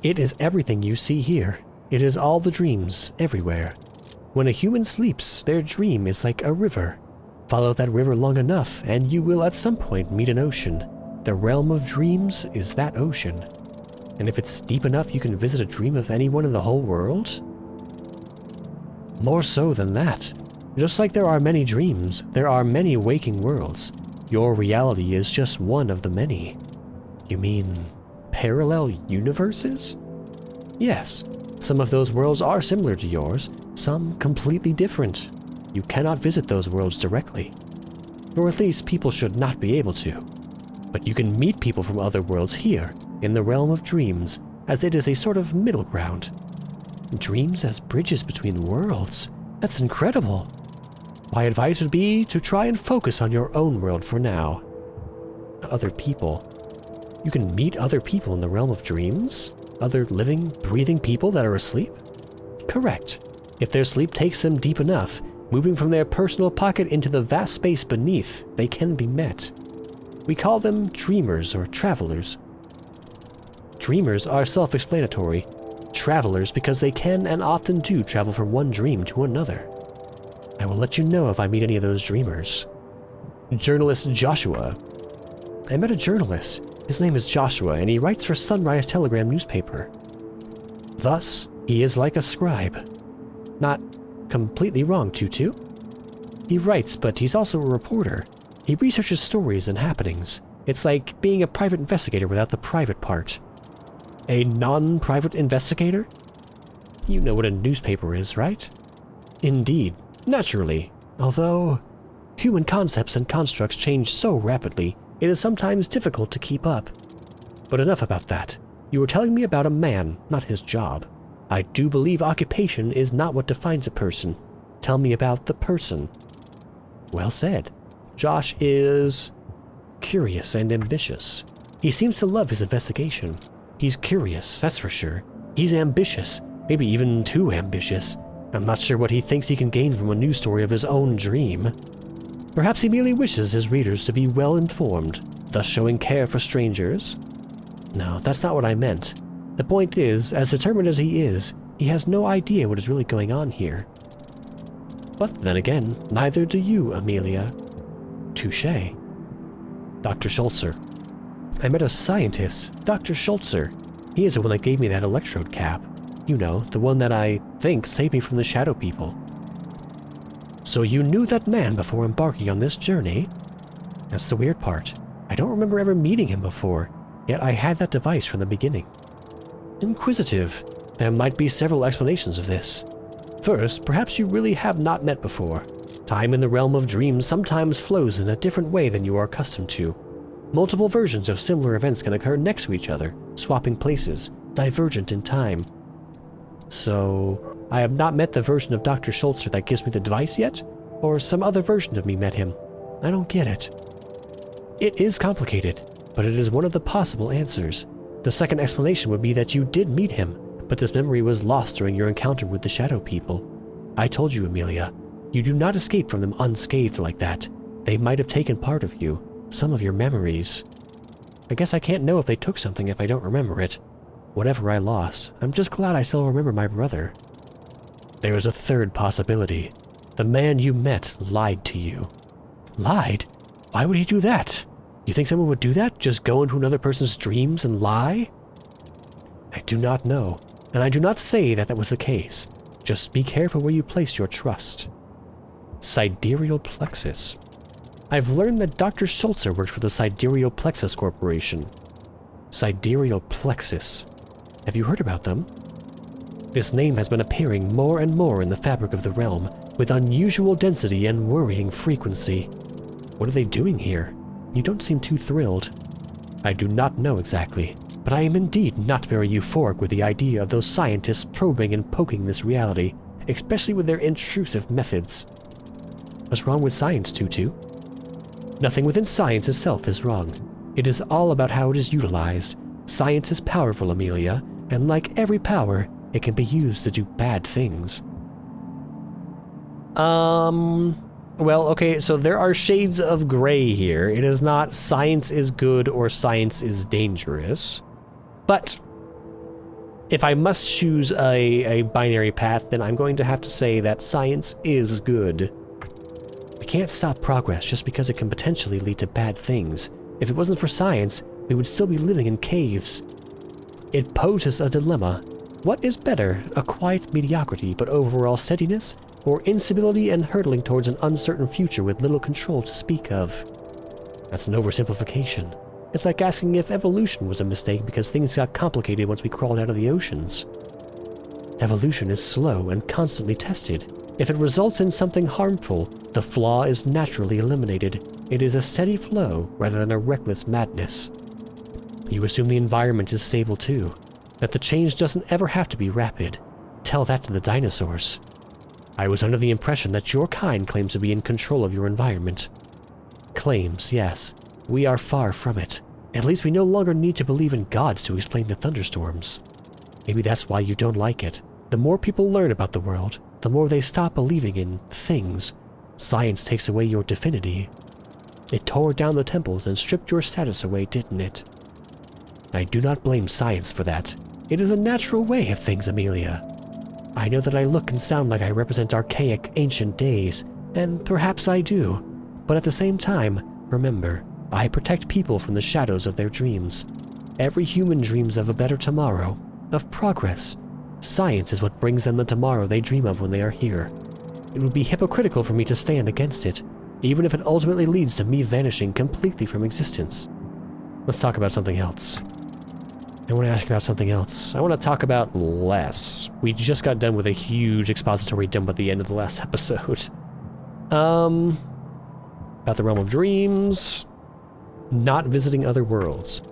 It is everything you see here. It is all the dreams, everywhere. When a human sleeps, their dream is like a river. Follow that river long enough, and you will at some point meet an ocean. The realm of dreams is that ocean. And if it's deep enough, you can visit a dream of anyone in the whole world? More so than that. Just like there are many dreams, there are many waking worlds. Your reality is just one of the many. You mean parallel universes? Yes, some of those worlds are similar to yours, some completely different. You cannot visit those worlds directly. Or at least people should not be able to. But you can meet people from other worlds here, in the realm of dreams, as it is a sort of middle ground. Dreams as bridges between worlds? That's incredible. My advice would be to try and focus on your own world for now. Other people. You can meet other people in the realm of dreams? Other living, breathing people that are asleep? Correct. If their sleep takes them deep enough, moving from their personal pocket into the vast space beneath, they can be met. We call them dreamers or travelers. Dreamers are self-explanatory. Travelers because they can and often do travel from one dream to another. I will let you know if I meet any of those dreamers. Journalist Joshua. I met a journalist. His name is Joshua, and he writes for Sunrise Telegram newspaper. Thus, he is like a scribe. Not completely wrong, Tutu. He writes, but he's also a reporter. He researches stories and happenings. It's like being a private investigator without the private part. A non-private investigator? You know what a newspaper is, right? Indeed, naturally. Although, human concepts and constructs change so rapidly, it is sometimes difficult to keep up. But enough about that. You were telling me about a man, not his job. I do believe occupation is not what defines a person. Tell me about the person. Well said. Josh is curious and ambitious. He seems to love his investigation. He's curious, that's for sure. He's ambitious, maybe even too ambitious. I'm not sure what he thinks he can gain from a news story of his own dream. Perhaps he merely wishes his readers to be well informed, thus showing care for strangers. No, that's not what I meant. The point is, as determined as he is, he has no idea what is really going on here. But then again, neither do you, Amelia. Touché. Dr. Schultzer. I met a scientist, Dr. Schultzer. He is the one that gave me that electrode cap. You know, the one that I think saved me from the shadow people. So you knew that man before embarking on this journey? That's the weird part. I don't remember ever meeting him before, yet I had that device from the beginning. Inquisitive. There might be several explanations of this. First, perhaps you really have not met before. Time in the realm of dreams sometimes flows in a different way than you are accustomed to. Multiple versions of similar events can occur next to each other, swapping places, divergent in time. So, I have not met the version of Dr. Schultzer that gives me the device yet? Or some other version of me met him? I don't get it. It is complicated, but it is one of the possible answers. The second explanation would be that you did meet him, but this memory was lost during your encounter with the shadow people. I told you, Amelia, you do not escape from them unscathed like that. They might have taken part of you, some of your memories. I guess I can't know if they took something if I don't remember it. Whatever I lost, I'm just glad I still remember my brother. There is a third possibility. The man you met lied to you. Lied? Why would he do that? You think someone would do that? Just go into another person's dreams and lie? I do not know, and I do not say that that was the case. Just be careful where you place your trust. Sidereal plexus. I've learned that Dr. Schultzer works for the Sidereal Plexus Corporation. Sidereal plexus. Have you heard about them? This name has been appearing more and more in the fabric of the realm, with unusual density and worrying frequency. What are they doing here? You don't seem too thrilled. I do not know exactly, but I am indeed not very euphoric with the idea of those scientists probing and poking this reality, especially with their intrusive methods. What's wrong with science, Tutu? Nothing within science itself is wrong. It is all about how it is utilized. Science is powerful, Amelia, and like every power, it can be used to do bad things. Well, okay, so there are shades of gray here. It is not science is good or science is dangerous. But if I must choose a binary path, then I'm going to have to say that science is good. We can't stop progress just because it can potentially lead to bad things. If it wasn't for science, we would still be living in caves. It poses a dilemma. What is better, a quiet mediocrity but overall steadiness, or instability and hurtling towards an uncertain future with little control to speak of? That's an oversimplification. It's like asking if evolution was a mistake because things got complicated once we crawled out of the oceans. Evolution is slow and constantly tested. If it results in something harmful, the flaw is naturally eliminated. It is a steady flow rather than a reckless madness. You assume the environment is stable too, that the change doesn't ever have to be rapid. Tell that to the dinosaurs. I was under the impression that your kind claims to be in control of your environment. Claims, yes. We are far from it. At least we no longer need to believe in gods to explain the thunderstorms. Maybe that's why you don't like it. The more people learn about the world, the more they stop believing in things. Science takes away your divinity. It tore down the temples and stripped your status away, didn't it? I do not blame science for that. It is a natural way of things, Amelia. I know that I look and sound like I represent archaic, ancient days, and perhaps I do. But at the same time, remember, I protect people from the shadows of their dreams. Every human dreams of a better tomorrow, of progress. Science is what brings them the tomorrow they dream of when they are here. It would be hypocritical for me to stand against it, even if it ultimately leads to me vanishing completely from existence. Let's talk about something else. I want to ask about something else. I want to talk about less. We just got done with a huge expository dump at the end of the last episode. About the realm of dreams, not visiting other worlds.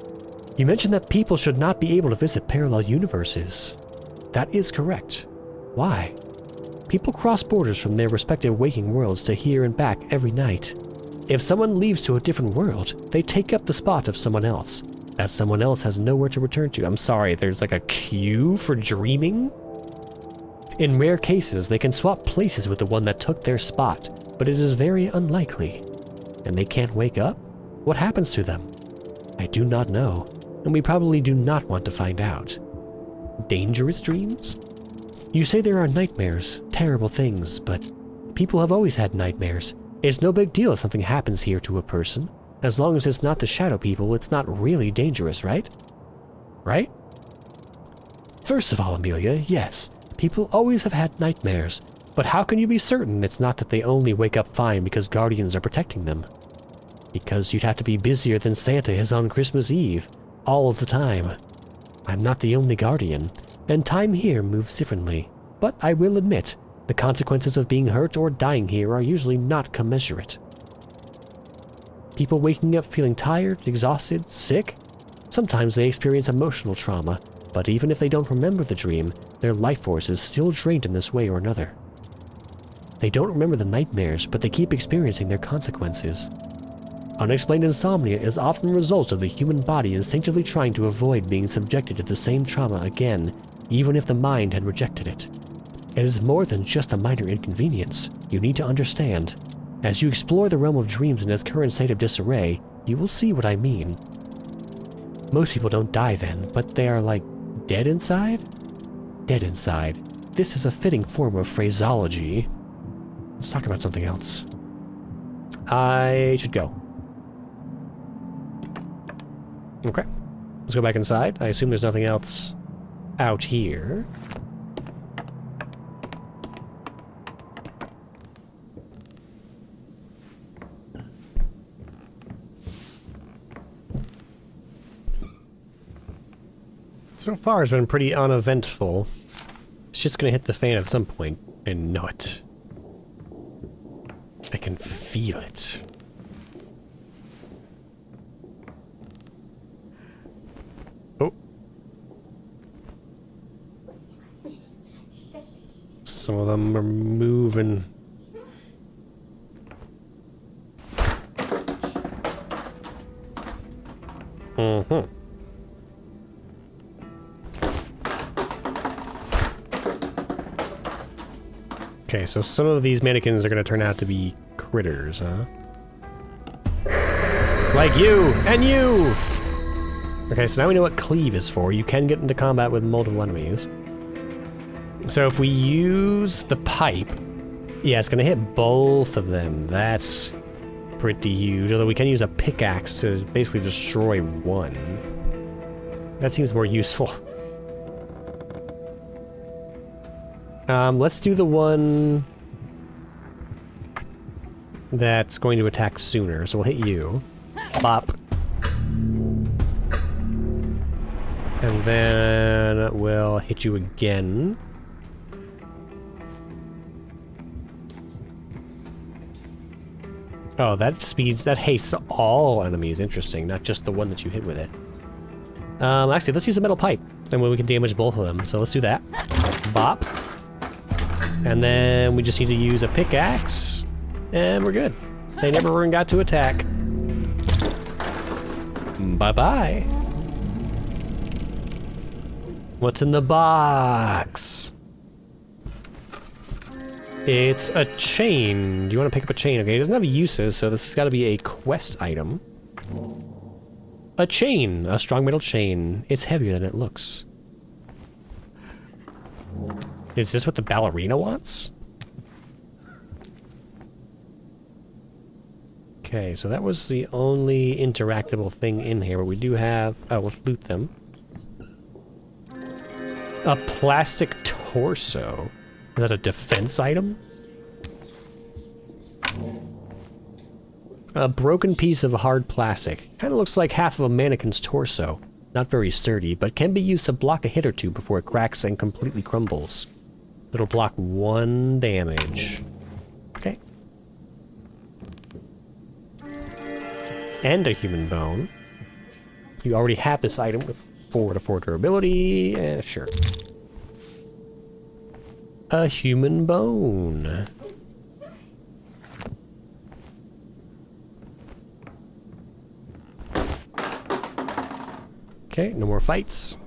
You mentioned that people should not be able to visit parallel universes. That is correct. Why? People cross borders from their respective waking worlds to here and back every night. If someone leaves to a different world, they take up the spot of someone else. That someone else has nowhere to return to. I'm sorry, there's like a queue for dreaming? In rare cases, they can swap places with the one that took their spot, but it is very unlikely. And they can't wake up? What happens to them? I do not know, and we probably do not want to find out. Dangerous dreams? You say there are nightmares, terrible things, but people have always had nightmares. It's no big deal if something happens here to a person. As long as it's not the shadow people, it's not really dangerous, right? Right? First of all, Amelia, yes, people always have had nightmares, but how can you be certain it's not that they only wake up fine because guardians are protecting them? Because you'd have to be busier than Santa is on Christmas Eve, all of the time. I'm not the only guardian, and time here moves differently, but I will admit, the consequences of being hurt or dying here are usually not commensurate. People waking up feeling tired, exhausted, sick? Sometimes they experience emotional trauma, but even if they don't remember the dream, their life force is still drained in this way or another. They don't remember the nightmares, but they keep experiencing their consequences. Unexplained insomnia is often a result of the human body instinctively trying to avoid being subjected to the same trauma again, even if the mind had rejected it. It is more than just a minor inconvenience. You need to understand. As you explore the realm of dreams in its current state of disarray, you will see what I mean. Most people don't die then, but they are like dead inside? Dead inside. This is a fitting form of phraseology. Let's talk about something else. I should go. Okay. Let's go back inside. I assume there's nothing else out here. So far, it's been pretty uneventful. It's shit's gonna hit the fan at some point. I know it. I can feel it. Oh. Some of them are moving. Mm-hmm. Okay, so some of these mannequins are gonna turn out to be critters, huh? Like you! And you! Okay, so now we know what cleave is for. You can get into combat with multiple enemies. So if we use the pipe, yeah, it's gonna hit both of them. That's pretty huge. Although we can use a pickaxe to basically destroy one. That seems more useful. Let's do the one that's going to attack sooner. So we'll hit you. Bop. And then we'll hit you again. Oh, that hastes all enemies. Interesting, not just the one that you hit with it. Actually, let's use a metal pipe. Then we can damage both of them. So let's do that. Bop. And then we just need to use a pickaxe. And we're good. They never even got to attack. Bye-bye. What's in the box? It's a chain. Do you want to pick up a chain? Okay, it doesn't have uses, so this has got to be a quest item. A chain. A strong metal chain. It's heavier than it looks. Is this what the ballerina wants? Okay, so that was the only interactable thing in here, but we do have... Oh, let's loot them. A plastic torso. Is that a defense item? A broken piece of hard plastic. Kind of looks like half of a mannequin's torso. Not very sturdy, but can be used to block a hit or two before it cracks and completely crumbles. It'll block 1 damage. Okay. And a human bone. You already have this item with 4/4 durability. Sure. A human bone. Okay, no more fights.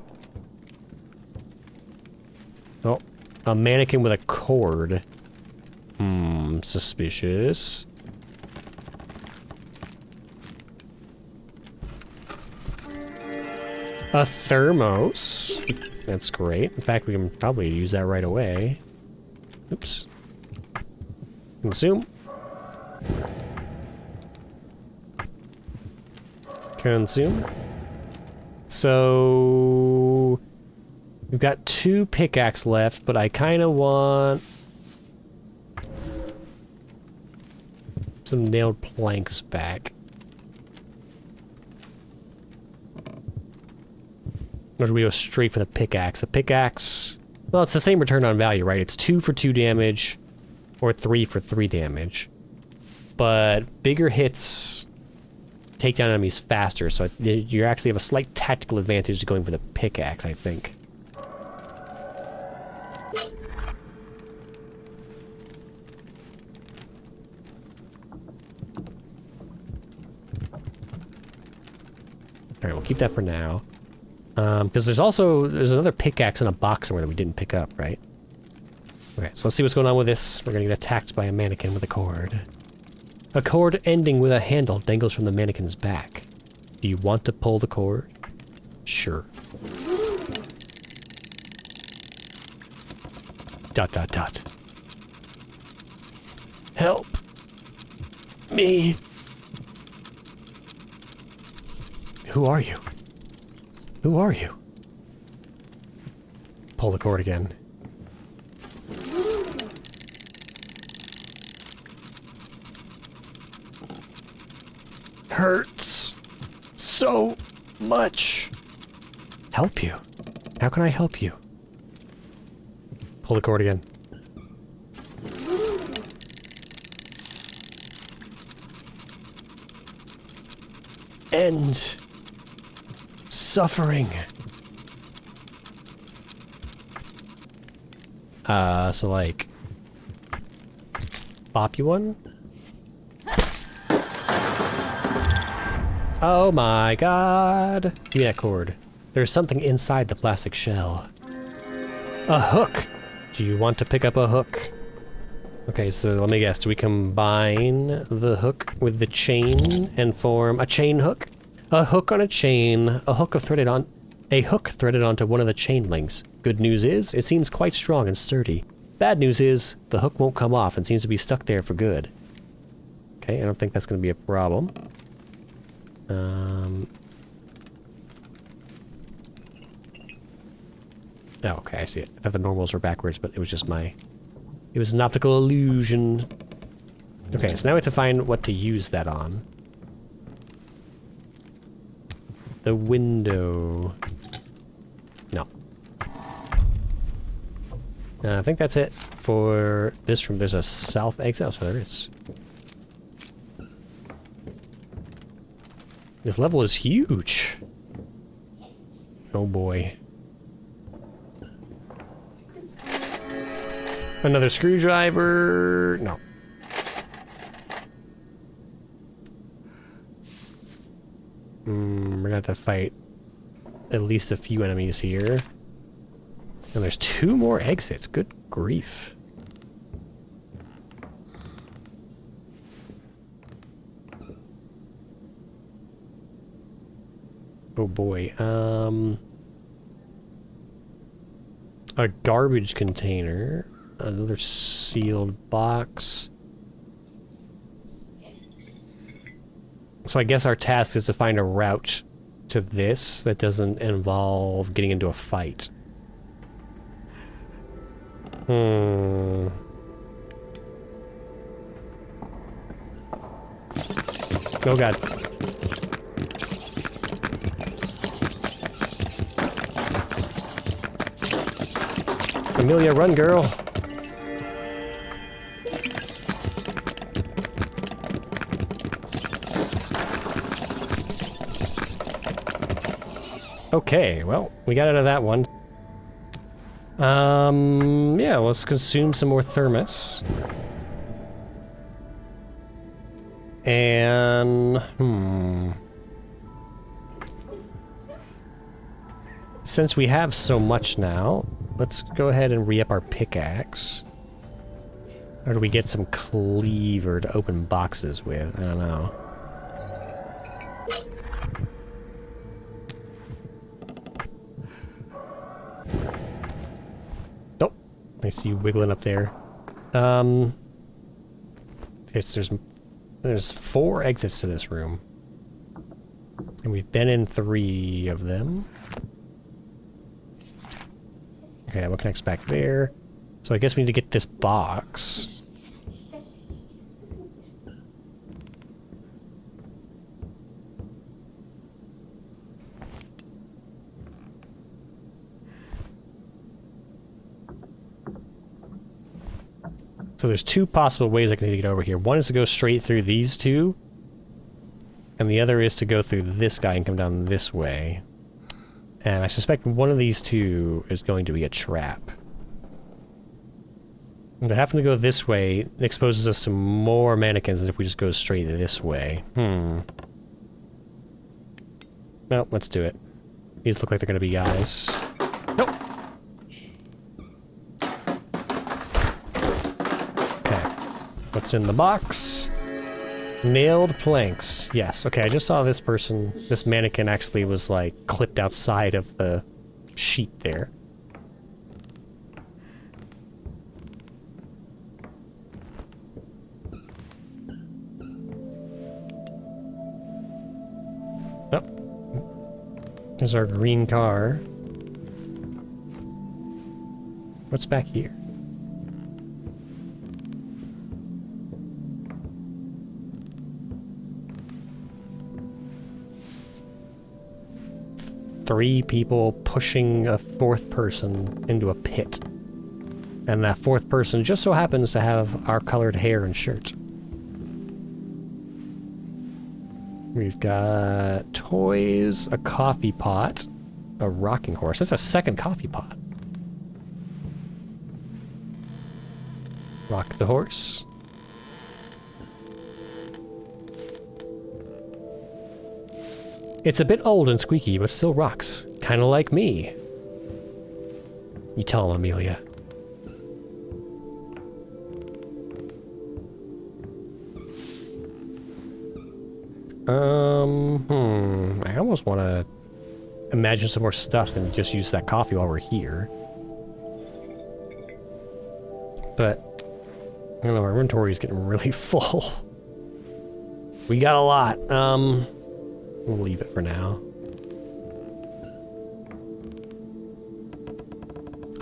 Oh, a mannequin with a cord. Suspicious. A thermos. That's great. In fact, we can probably use that right away. Oops. Consume. Consume. So... we've got 2 pickaxe left, but I kind of want... some nailed planks back. Or do we go straight for the pickaxe? The pickaxe... well, it's the same return on value, right? It's 2 for 2 damage, or 3 for 3 damage. But bigger hits take down enemies faster, so you actually have a slight tactical advantage to going for the pickaxe, I think. Alright, we'll keep that for now. Because there's another pickaxe in a box somewhere that we didn't pick up, right? Okay, so let's see what's going on with this. We're gonna get attacked by a mannequin with a cord. A cord ending with a handle dangles from the mannequin's back. Do you want to pull the cord? Sure. ... Help me. Who are you? Who are you? Pull the cord again. Hurts so much. Help you? How can I help you? Pull the cord again. End suffering. So like, bop you one? Oh my god. Give me that cord. There's something inside the plastic shell. A hook! Do you want to pick up a hook? Okay, so let me guess. Do we combine the hook with the chain and form a chain hook? A hook on a chain, a hook threaded onto one of the chain links. Good news is, it seems quite strong and sturdy. Bad news is, the hook won't come off and seems to be stuck there for good. Okay, I don't think that's going to be a problem. Oh, okay, I see it. I thought the normals were backwards, but it was just it was an optical illusion. Okay, so now we have to find what to use that on. The window. No. I think that's it for this room. There's a south exit. Oh, so there is. This level is huge. Oh boy. Another screwdriver. No. We're gonna have to fight at least a few enemies here. And there's 2 more exits. Good grief. Oh boy. A garbage container. Another sealed box. So I guess our task is to find a route to this that doesn't involve getting into a fight. Oh god. Amelia, run, girl. Okay, well, we got out of that one. Yeah, let's consume some more thermos. And, since we have so much now, let's go ahead and re-up our pickaxe. Or do we get some cleaver to open boxes with? I don't know. Oh, I see you wiggling up there. Okay, so there's 4 exits to this room. And we've been in 3 of them. Okay, that one connects back there. So I guess we need to get this box. So there's 2 possible ways I can get over here. One is to go straight through these 2. And the other is to go through this guy and come down this way. And I suspect one of these 2 is going to be a trap. And to happen to go this way, it exposes us to more mannequins than if we just go straight this way. Well, let's do it. These look like they're going to be guys. Nope. Okay. What's in the box? Nailed planks. Yes. Okay, I just saw this person. This mannequin actually was, like, clipped outside of the sheet there. Oh. There's our green car. What's back here? Three people pushing a 4th person into a pit. And that fourth person just so happens to have our colored hair and shirt. We've got toys, a coffee pot, a rocking horse. That's a second coffee pot. Rock the horse. It's a bit old and squeaky, but still rocks. Kind of like me. You tell him, Amelia. I almost want to imagine some more stuff and just use that coffee while we're here. But, I don't know, our inventory is getting really full. We got a lot. We'll leave it for now.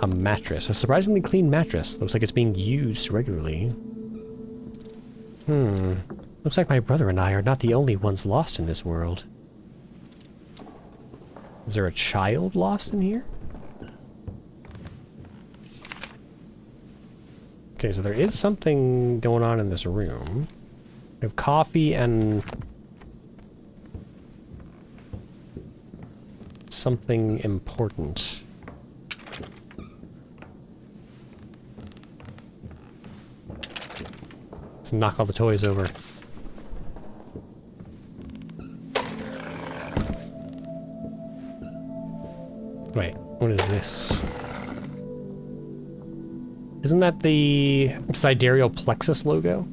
A mattress. A surprisingly clean mattress. Looks like it's being used regularly. Looks like my brother and I are not the only ones lost in this world. Is there a child lost in here? Okay, so there is something going on in this room. We have coffee and something important. Let's knock all the toys over. Wait, what is this? Isn't that the sidereal plexus logo?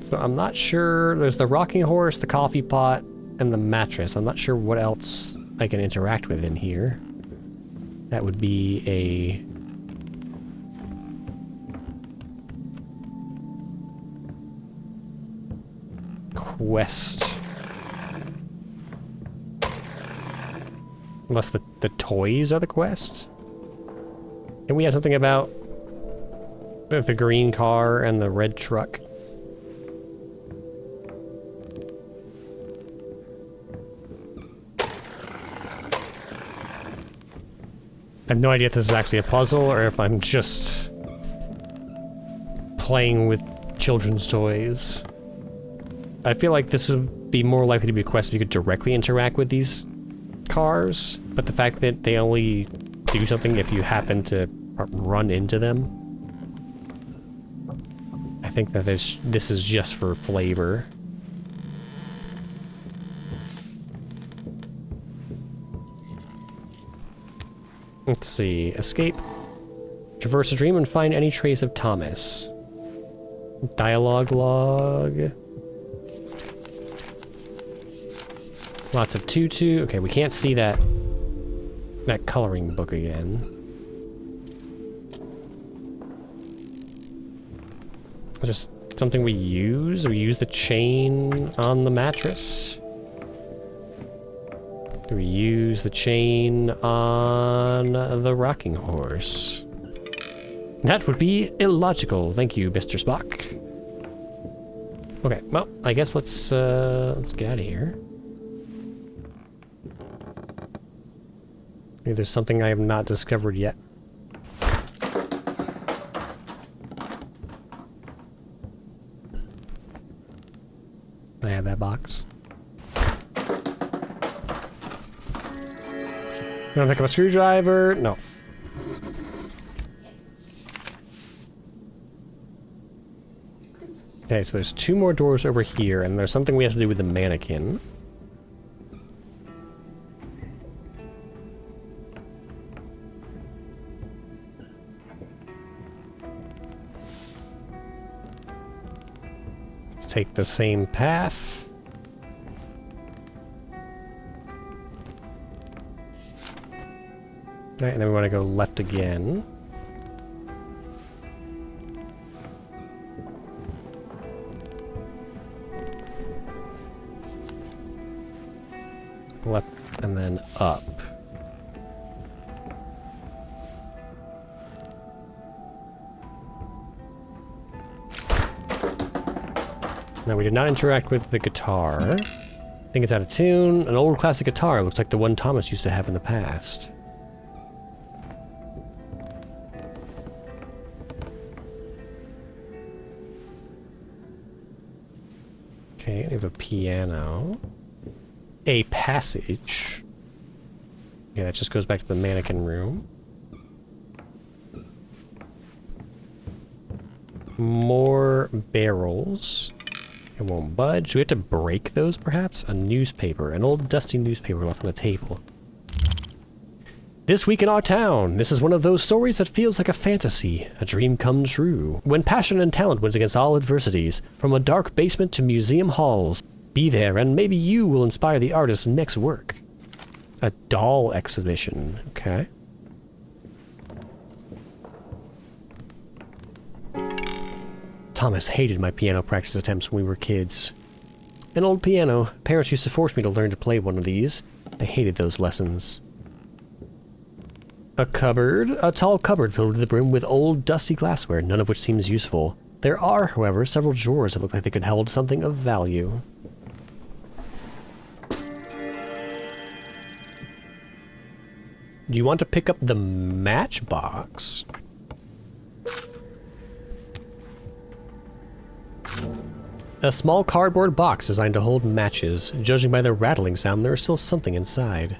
So I'm not sure. There's the rocking horse, the coffee pot, and the mattress. I'm not sure what else I can interact with in here. That would be a... quest. Unless the toys are the quest? And we have something about the green car and the red truck. I have no idea if this is actually a puzzle or if I'm just playing with children's toys. I feel like this would be more likely to be a quest if you could directly interact with these cars, but the fact that they only do something if you happen to run into them, I think that this is just for flavor. Let's see. Escape. Traverse a dream and find any trace of Thomas. Dialogue log. Lots of tutu. Okay, we can't see that coloring book again. Just something we use? We use the chain on the mattress? Do we use the chain on the rocking horse? That would be illogical. Thank you, Mr. Spock. Okay, well, I guess let's get out of here. Maybe there's something I have not discovered yet. Can I have that box? You want to pick up a screwdriver? No. Okay, so there's two more doors over here, and there's something we have to do with the mannequin. Let's take the same path. Alright, and then we want to go left again. Left and then up. Now we did not interact with the guitar. think it's out of tune. An old classic guitar. Looks like the one Thomas used to have in the past. Okay, we have a piano. A passage. Yeah, that just goes back to the mannequin room. More barrels. It won't budge. Do we have to break those, perhaps? A newspaper. An old dusty newspaper left on the table. This week in our town. This is one of those stories that feels like a fantasy. A dream come true. When passion and talent wins against all adversities. From a dark basement to museum halls. Be there and maybe you will inspire the artist's next work. A doll exhibition. Okay. Thomas hated my piano practice attempts when we were kids. An old piano. Parents used to force me to learn to play one of these. I hated those lessons. A cupboard. A tall cupboard filled to the brim with old, dusty glassware, none of which seems useful. There are, however, several drawers that look like they could hold something of value. Do you want to pick up the matchbox? A small cardboard box designed to hold matches. Judging by the rattling sound, there is still something inside.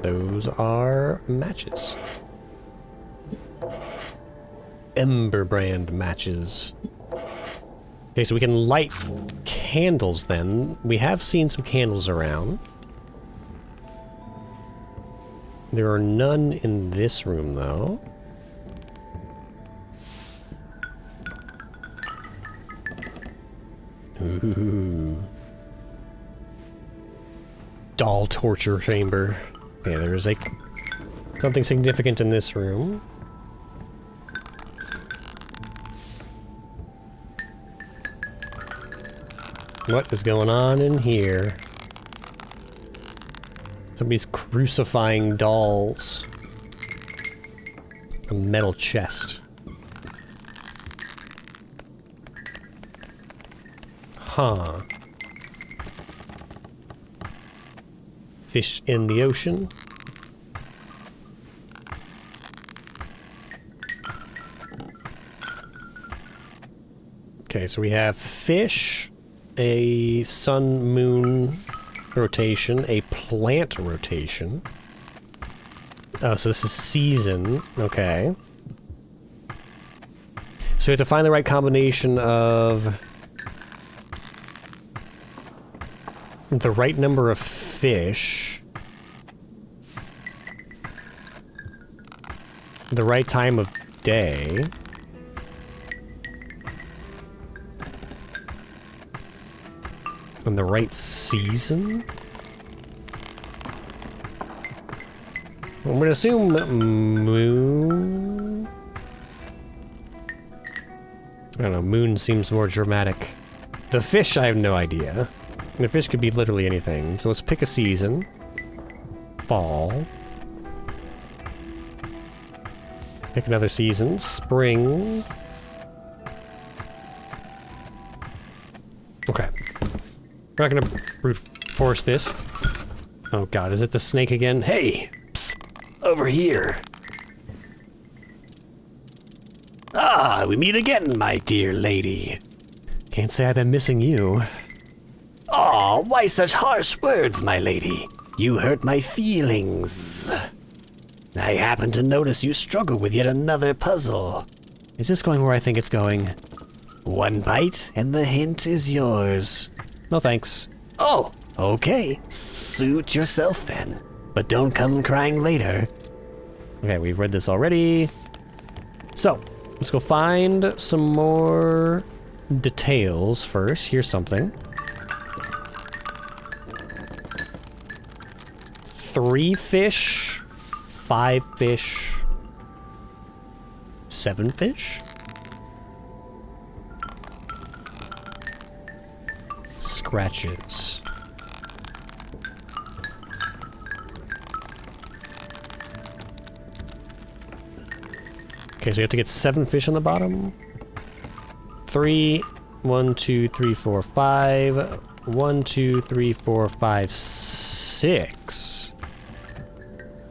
Those are matches. Ember brand matches. Okay, so we can light candles then. We have seen some candles around. There are none in this room, though. Ooh. Doll torture chamber. Okay, there's like something significant in this room. What is going on in here? Somebody's crucifying dolls. A metal chest. Huh. Fish in the ocean. Okay, so we have fish, a sun-moon rotation, a plant rotation. Oh, so this is season. Okay. So we have to find the right combination of the right number of fish, the right time of day, and the right season? I'm gonna assume moon. I don't know, moon seems more dramatic. The fish, I have no idea. And the fish could be literally anything. So let's pick a season. Fall. Pick another season. Spring. Okay. We're not gonna brute force this. Oh god, is it the snake again? Hey! Psst! Over here! Ah, we meet again, my dear lady. Can't say I've been missing you. Aw, why such harsh words, my lady? You hurt my feelings. I happen to notice you struggle with yet another puzzle. Is this going where I think it's going? One bite, and the hint is yours. No thanks. Oh, okay. Suit yourself then. But don't come crying later. Okay, we've read this already. So, let's go find some more details first. Here's something. 3 fish, 5 fish, 7 fish? Scratches. Okay, so you have to get 7 fish on the bottom. 3, 1, 2, 3, 4, 5. 1, 2, 3, 4, 5, 6.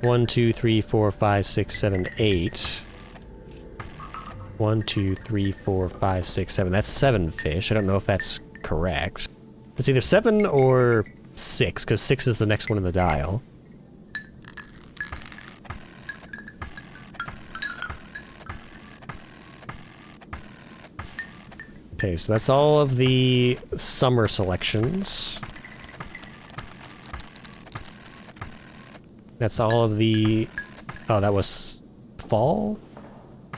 1, 2, 3, 4, 5, 6, 7, 8. 1, 2, 3, 4, 5, 6, 7. That's 7 fish. I don't know if that's correct. It's either 7 or 6, because 6 is the next one in the dial. Okay, so that's all of the summer selections. That's all of the... Oh, that was fall?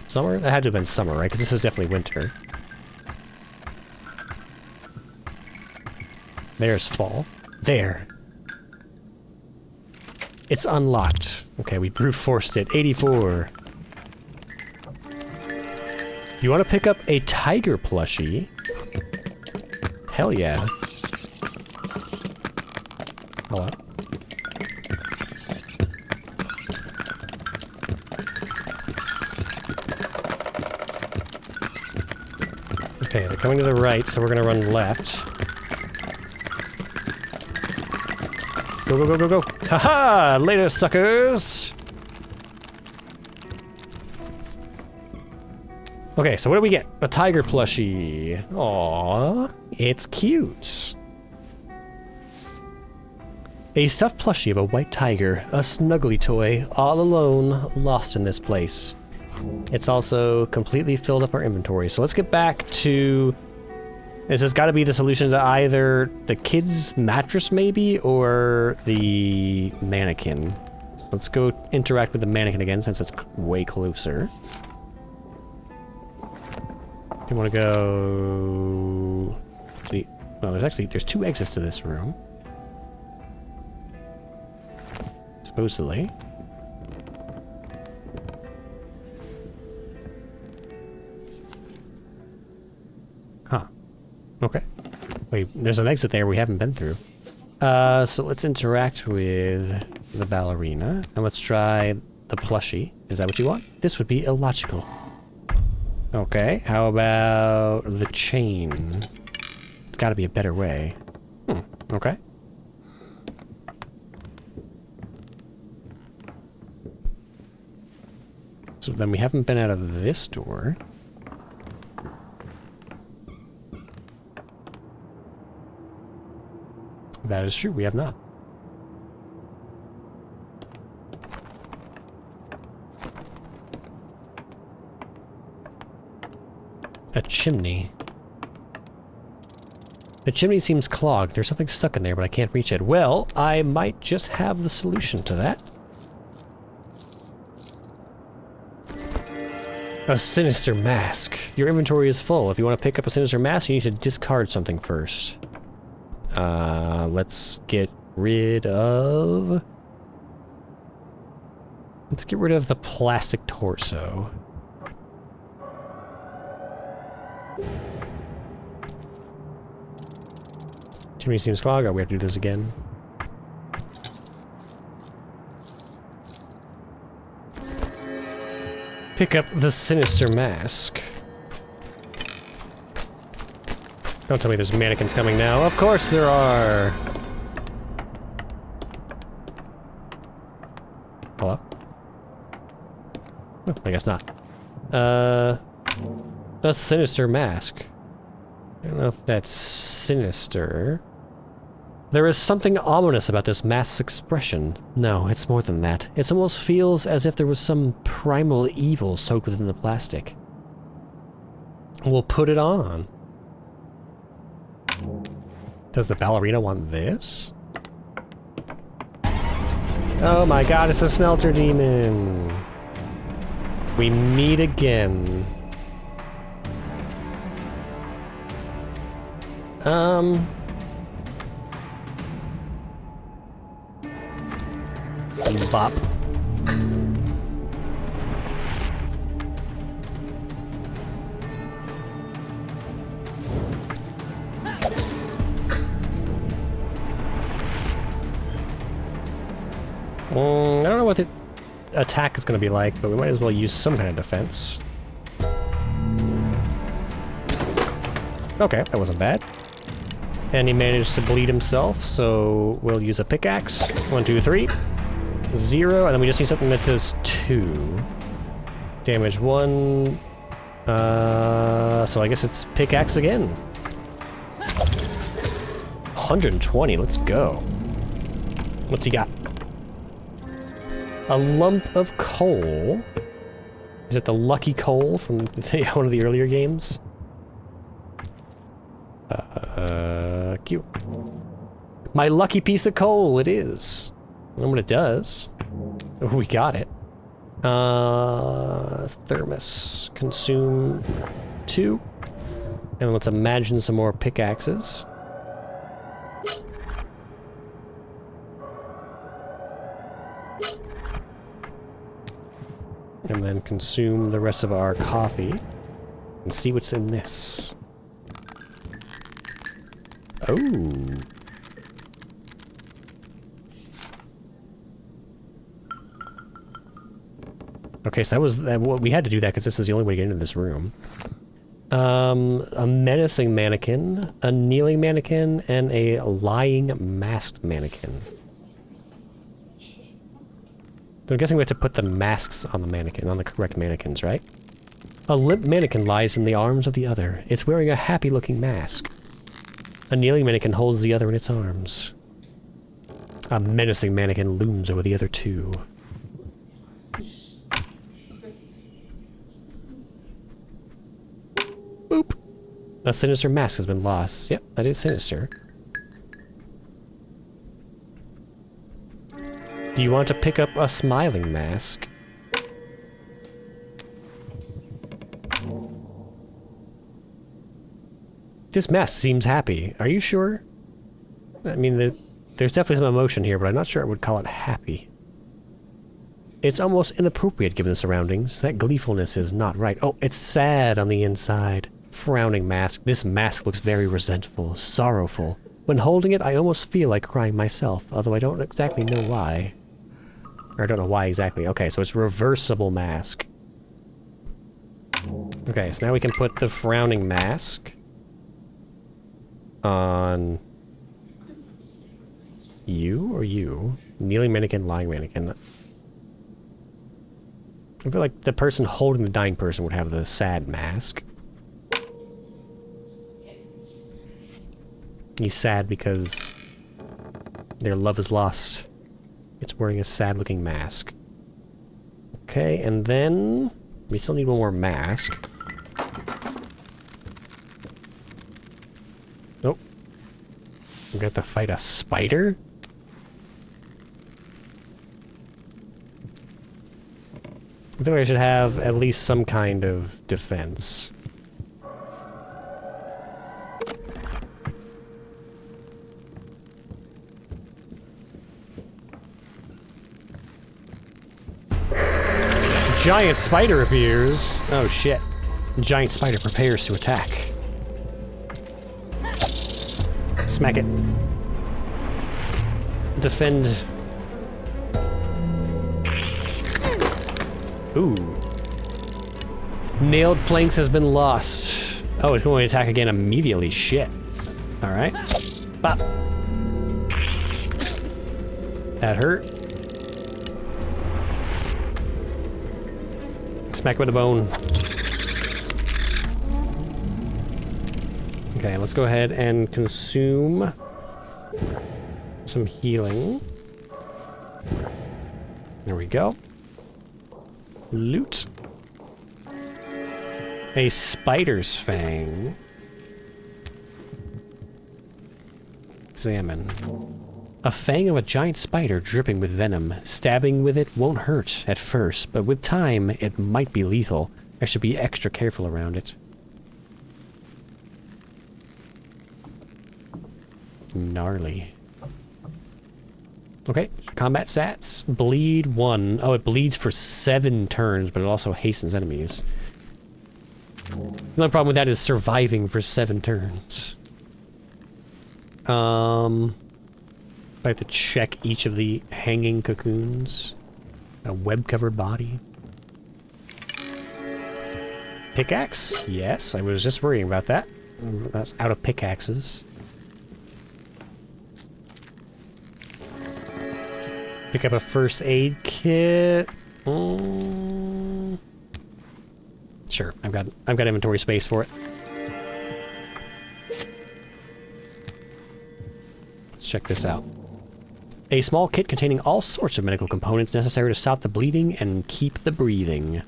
Summer? That had to have been summer, right? Because this is definitely winter. There's fall. There. It's unlocked. Okay, we brute forced it. 84. You want to pick up a tiger plushie? Hell yeah. Hello? Okay, they're coming to the right, so we're gonna run left. Go, go, go, go, go! Haha! Later, suckers! Okay, so what do we get? A tiger plushie. Aww, it's cute. A stuffed plushie of a white tiger, a snuggly toy, all alone, lost in this place. It's also completely filled up our inventory. So let's get back to... This has got to be the solution to either the kid's mattress, maybe, or the mannequin. Let's go interact with the mannequin again, since it's way closer. You want to go... Well, there's 2 exits to this room. Supposedly. Huh. Okay. Wait, there's an exit there we haven't been through. So let's interact with the ballerina, and let's try the plushie. Is that what you want? This would be illogical. Okay, how about the chain? It's gotta be a better way. Okay. So then we haven't been out of this door. That is true, we have not. A chimney. The chimney seems clogged. There's something stuck in there, but I can't reach it. Well, I might just have the solution to that. A sinister mask. Your inventory is full. If you want to pick up a sinister mask, you need to discard something first. Let's get rid of... Let's get rid of the plastic torso. Chimney seems clogged. Oh, we have to do this again. Pick up the sinister mask. Don't tell me there's mannequins coming now. Of course there are! Hello? Oh, I guess not. A sinister mask. I don't know if that's sinister. There is something ominous about this mask's expression. No, it's more than that. It almost feels as if there was some primal evil soaked within the plastic. We'll put it on. Does the ballerina want this? Oh my god, it's a smelter demon! We meet again. Bop. I don't know what the attack is going to be like, but we might as well use some kind of defense. Okay, that wasn't bad. And he managed to bleed himself, so we'll use a pickaxe. 1, 2, 3. 0, and then we just need something that does 2. Damage 1. So I guess it's pickaxe again. 120, let's go. What's he got? A lump of coal. Is it the lucky coal from one of the earlier games? Cute. My lucky piece of coal, it is. I don't know what it does. Oh, we got it. Thermos. Consume 2. And let's imagine some more pickaxes. And then consume the rest of our coffee. And see what's in this. Oh. Okay, so that was what we had to do that because this is the only way to get into this room. A menacing mannequin, a kneeling mannequin, and a lying masked mannequin. So I'm guessing we have to put the masks on the mannequin, on the correct mannequins, right? A limp mannequin lies in the arms of the other. It's wearing a happy-looking mask. A kneeling mannequin holds the other in its arms. A menacing mannequin looms over the other two. Boop! A sinister mask has been lost. Yep, that is sinister. Do you want to pick up a smiling mask? This mask seems happy. Are you sure? I mean, there's definitely some emotion here, but I'm not sure I would call it happy. It's almost inappropriate given the surroundings. That gleefulness is not right. Oh, it's sad on the inside. Frowning mask. This mask looks very resentful, sorrowful. When holding it, I almost feel like crying myself, although I don't exactly know why. Or I don't know why exactly. Okay, so it's reversible mask. Okay, so now we can put the frowning mask on you or you? Kneeling mannequin, lying mannequin. I feel like the person holding the dying person would have the sad mask. He's sad because their love is lost. It's wearing a sad-looking mask. Okay, and then we still need one more mask. Nope. We're gonna have to fight a spider? I feel like I should have at least some kind of defense. Giant spider appears. Oh shit. Giant spider prepares to attack. Smack it. Defend. Ooh. Nailed planks has been lost. Oh, it's going to attack again immediately. Shit. Alright. Bop. That hurt. Smack with a bone. Okay, let's go ahead and consume some healing. There we go. Loot. A spider's fang. Examine. A fang of a giant spider dripping with venom. Stabbing with it won't hurt at first, but with time, it might be lethal. I should be extra careful around it. Gnarly. Okay, combat stats. Bleed 1. Oh, it bleeds for 7 turns, but it also hastens enemies. The only problem with that is surviving for 7 turns. I have to check each of the hanging cocoons. A web-covered body. Pickaxe? Yes, I was just worrying about that. That's out of pickaxes. Pick up a first aid kit. Sure, I've got inventory space for it. Let's check this out. A small kit containing all sorts of medical components necessary to stop the bleeding and keep the breathing.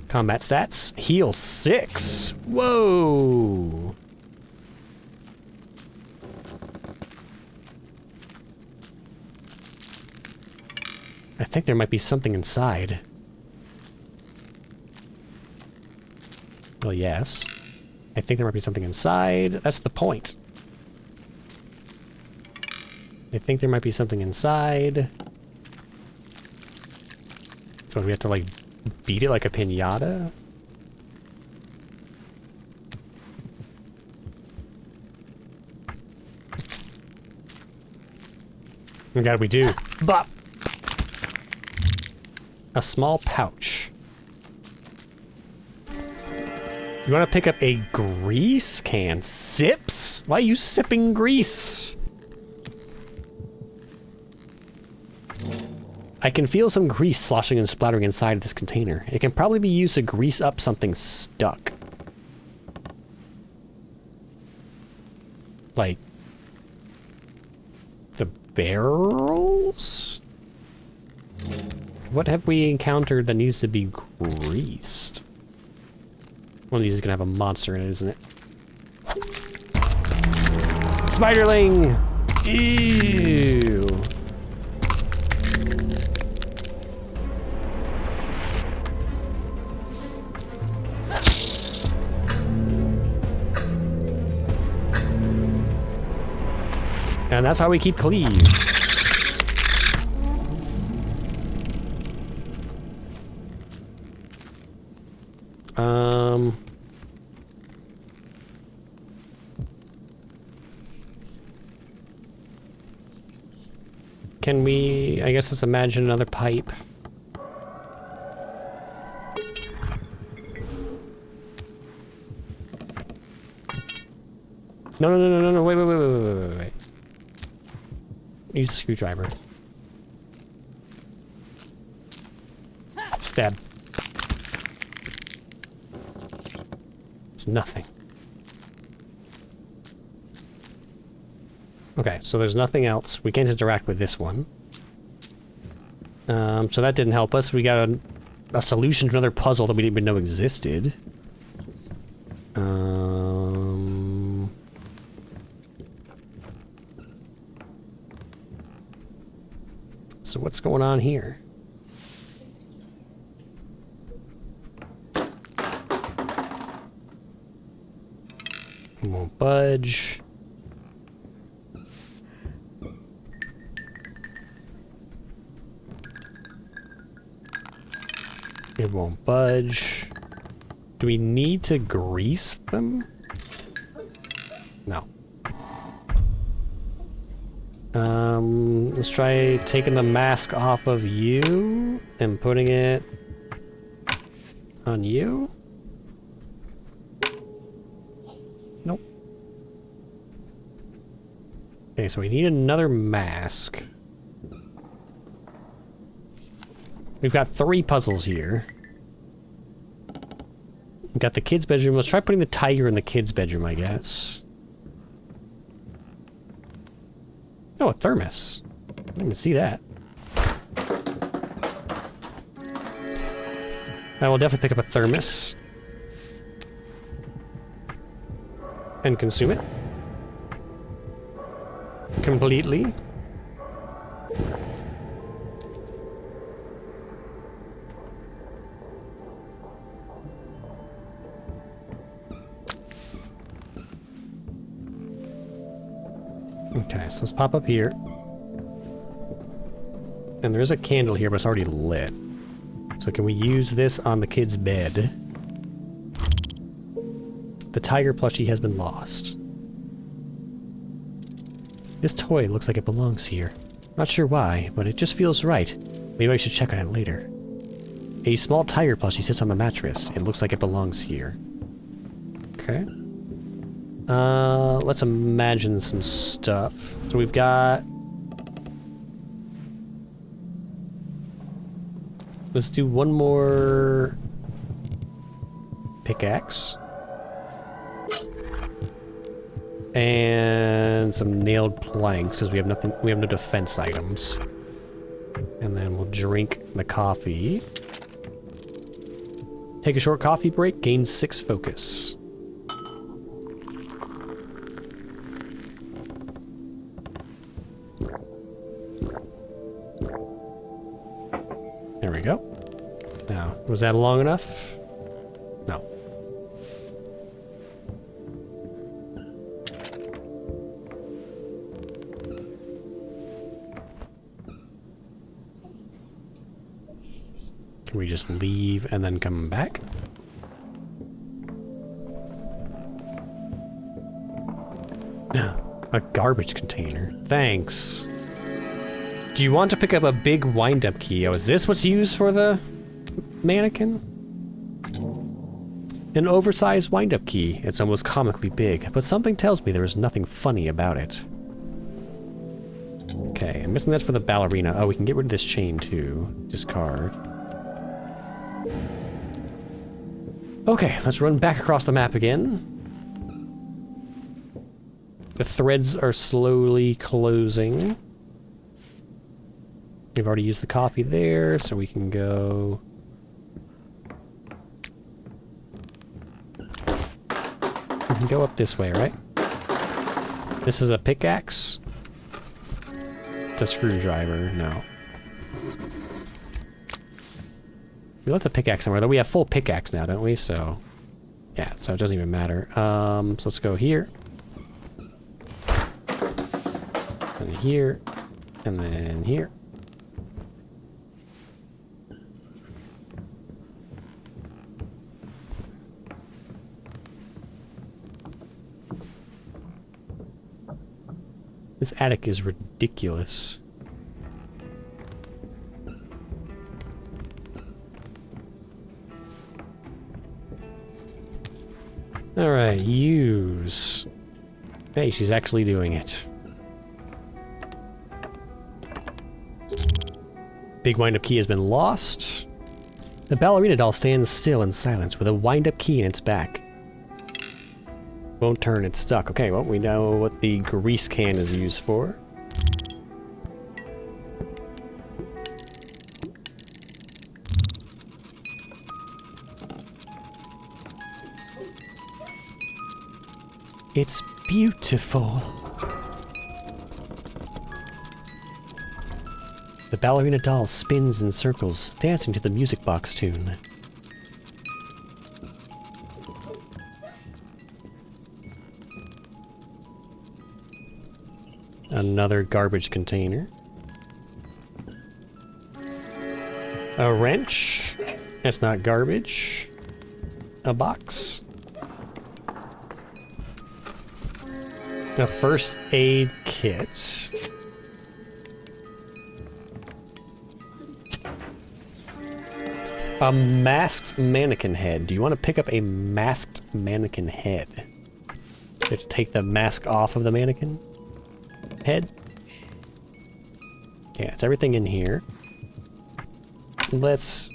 Combat stats, heal 6. Whoa. I think there might be something inside. Well, yes. I think there might be something inside. That's the point. I think there might be something inside. So we have to, like, beat it like a piñata? Oh god, we do. Bop! A small pouch. You want to pick up a grease can? Sips? Why are you sipping grease? I can feel some grease sloshing and splattering inside this container. It can probably be used to grease up something stuck. Like the barrels? What have we encountered that needs to be greased? One of these is gonna have a monster in it, isn't it? Spiderling! Ew! And that's how we keep clean. Can we, I guess let's imagine another pipe. No, wait. Use a screwdriver. Stab. It's nothing. Okay, so there's nothing else. We can't interact with this one. So that didn't help us. We got a solution to another puzzle that we didn't even know existed. So what's going on here? It won't budge. It won't budge. Do we need to grease them? No. Let's try taking the mask off of you and putting it on you. Nope. Okay, so we need another mask. We've got 3 puzzles here. We've got the kids' bedroom. Let's try putting the tiger in the kids' bedroom, I guess. Oh, a thermos. I didn't even see that. I will definitely pick up a thermos. And consume it. Completely. Okay, so let's pop up here. And there is a candle here, but it's already lit. So can we use this on the kid's bed? The tiger plushie has been lost. This toy looks like it belongs here. Not sure why, but it just feels right. Maybe I should check on it later. A small tiger plushie sits on the mattress. It looks like it belongs here. Okay. Let's imagine some stuff. So we've got Let's do one more pickaxe. And some nailed planks, because we have nothing, we have no defense items. And then we'll drink the coffee. Take a short coffee break, gain 6 focus. There we go. Now, was that long enough? No. Can we just leave and then come back? A garbage container. Thanks. Do you want to pick up a big wind-up key? Oh, is this what's used for the mannequin? An oversized wind-up key. It's almost comically big, but something tells me there is nothing funny about it. Okay, I'm guessing that's for the ballerina. Oh, we can get rid of this chain too. Discard. Okay, let's run back across the map again. The threads are slowly closing. We've already used the coffee there, so we can go... We can go up this way, right? This is a pickaxe? It's a screwdriver, no. We left the pickaxe somewhere, though we have full pickaxe now, don't we? So, yeah, so it doesn't even matter. So let's go here. And here. And then here. This attic is ridiculous. Alright, use. Hey, she's actually doing it. Big wind-up key has been lost. The ballerina doll stands still in silence with a wind-up key in its back. Won't turn, it's stuck. Okay, well, we know what the grease can is used for. It's beautiful. The ballerina doll spins in circles, dancing to the music box tune. Another garbage container. A wrench. That's not garbage. A box. A first aid kit. A masked mannequin head. Do you want to pick up a masked mannequin head? You have to take the mask off of the mannequin head. Yeah, it's everything in here. Let's...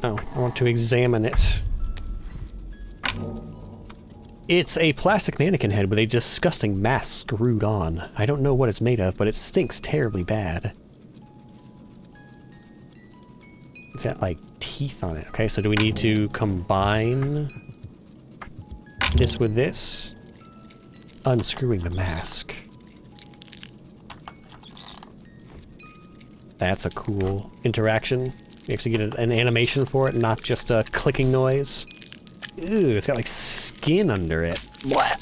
No, I want to examine it. It's a plastic mannequin head with a disgusting mask screwed on. I don't know what it's made of, but it stinks terribly bad. It's got, like, teeth on it. Okay, so do we need to combine this with this? Unscrewing the mask. That's a cool interaction. You actually get an animation for it, not just a clicking noise. Ew, it's got like skin under it. Blah.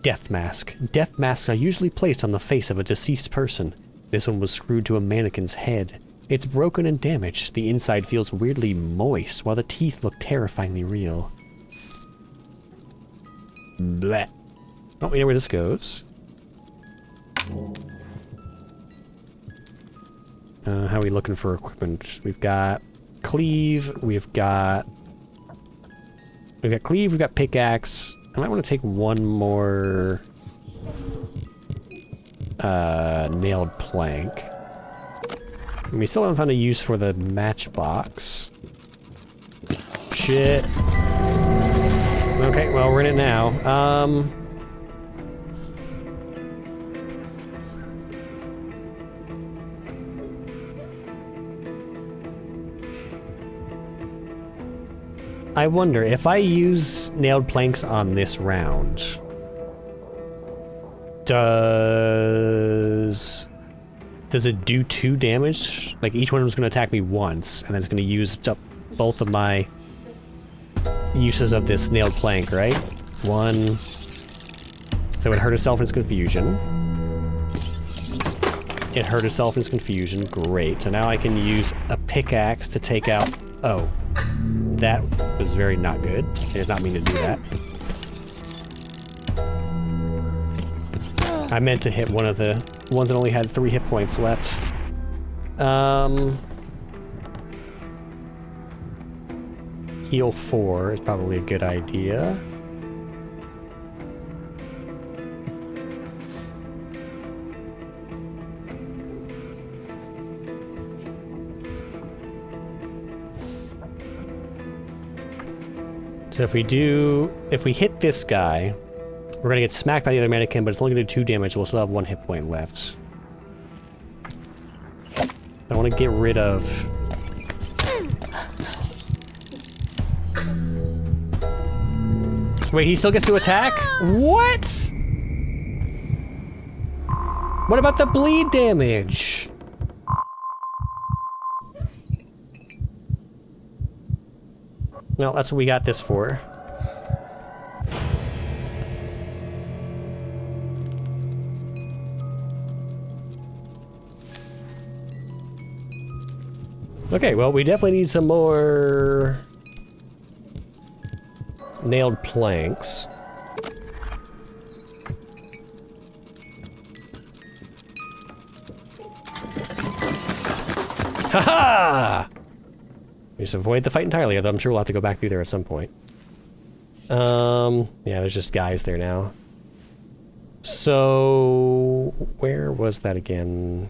Death mask. Death masks are usually placed on the face of a deceased person. This one was screwed to a mannequin's head. It's broken and damaged. The inside feels weirdly moist, while the teeth look terrifyingly real. Blah. Oh, we know where this goes. How are we looking for equipment? We've got cleave, we've got cleave, we've got pickaxe. I might want to take one more nailed plank. And we still haven't found a use for the matchbox. Shit. Okay, well, we're in it now. I wonder, if I use nailed planks on this round, does it do 2 damage? Like, each one of them is going to attack me once, and then it's going to use up both of my uses of this nailed plank, right? 1. So it hurt itself in its confusion. It hurt itself in its confusion. Great. So now I can use a pickaxe to take out... Oh. That was very not good. I did not mean to do that. I meant to hit one of the ones that only had 3 hit points left. Heal 4 is probably a good idea. So if we hit this guy, we're gonna get smacked by the other mannequin, but it's only gonna do 2 damage, so we'll still have 1 hit point left. I want to get rid of... Wait, he still gets to attack? What? What about the bleed damage? Well, that's what we got this for. Okay, well, we definitely need some more nailed planks. Haha! We just avoid the fight entirely, although I'm sure we'll have to go back through there at some point. Yeah, there's just guys there now. So, where was that again?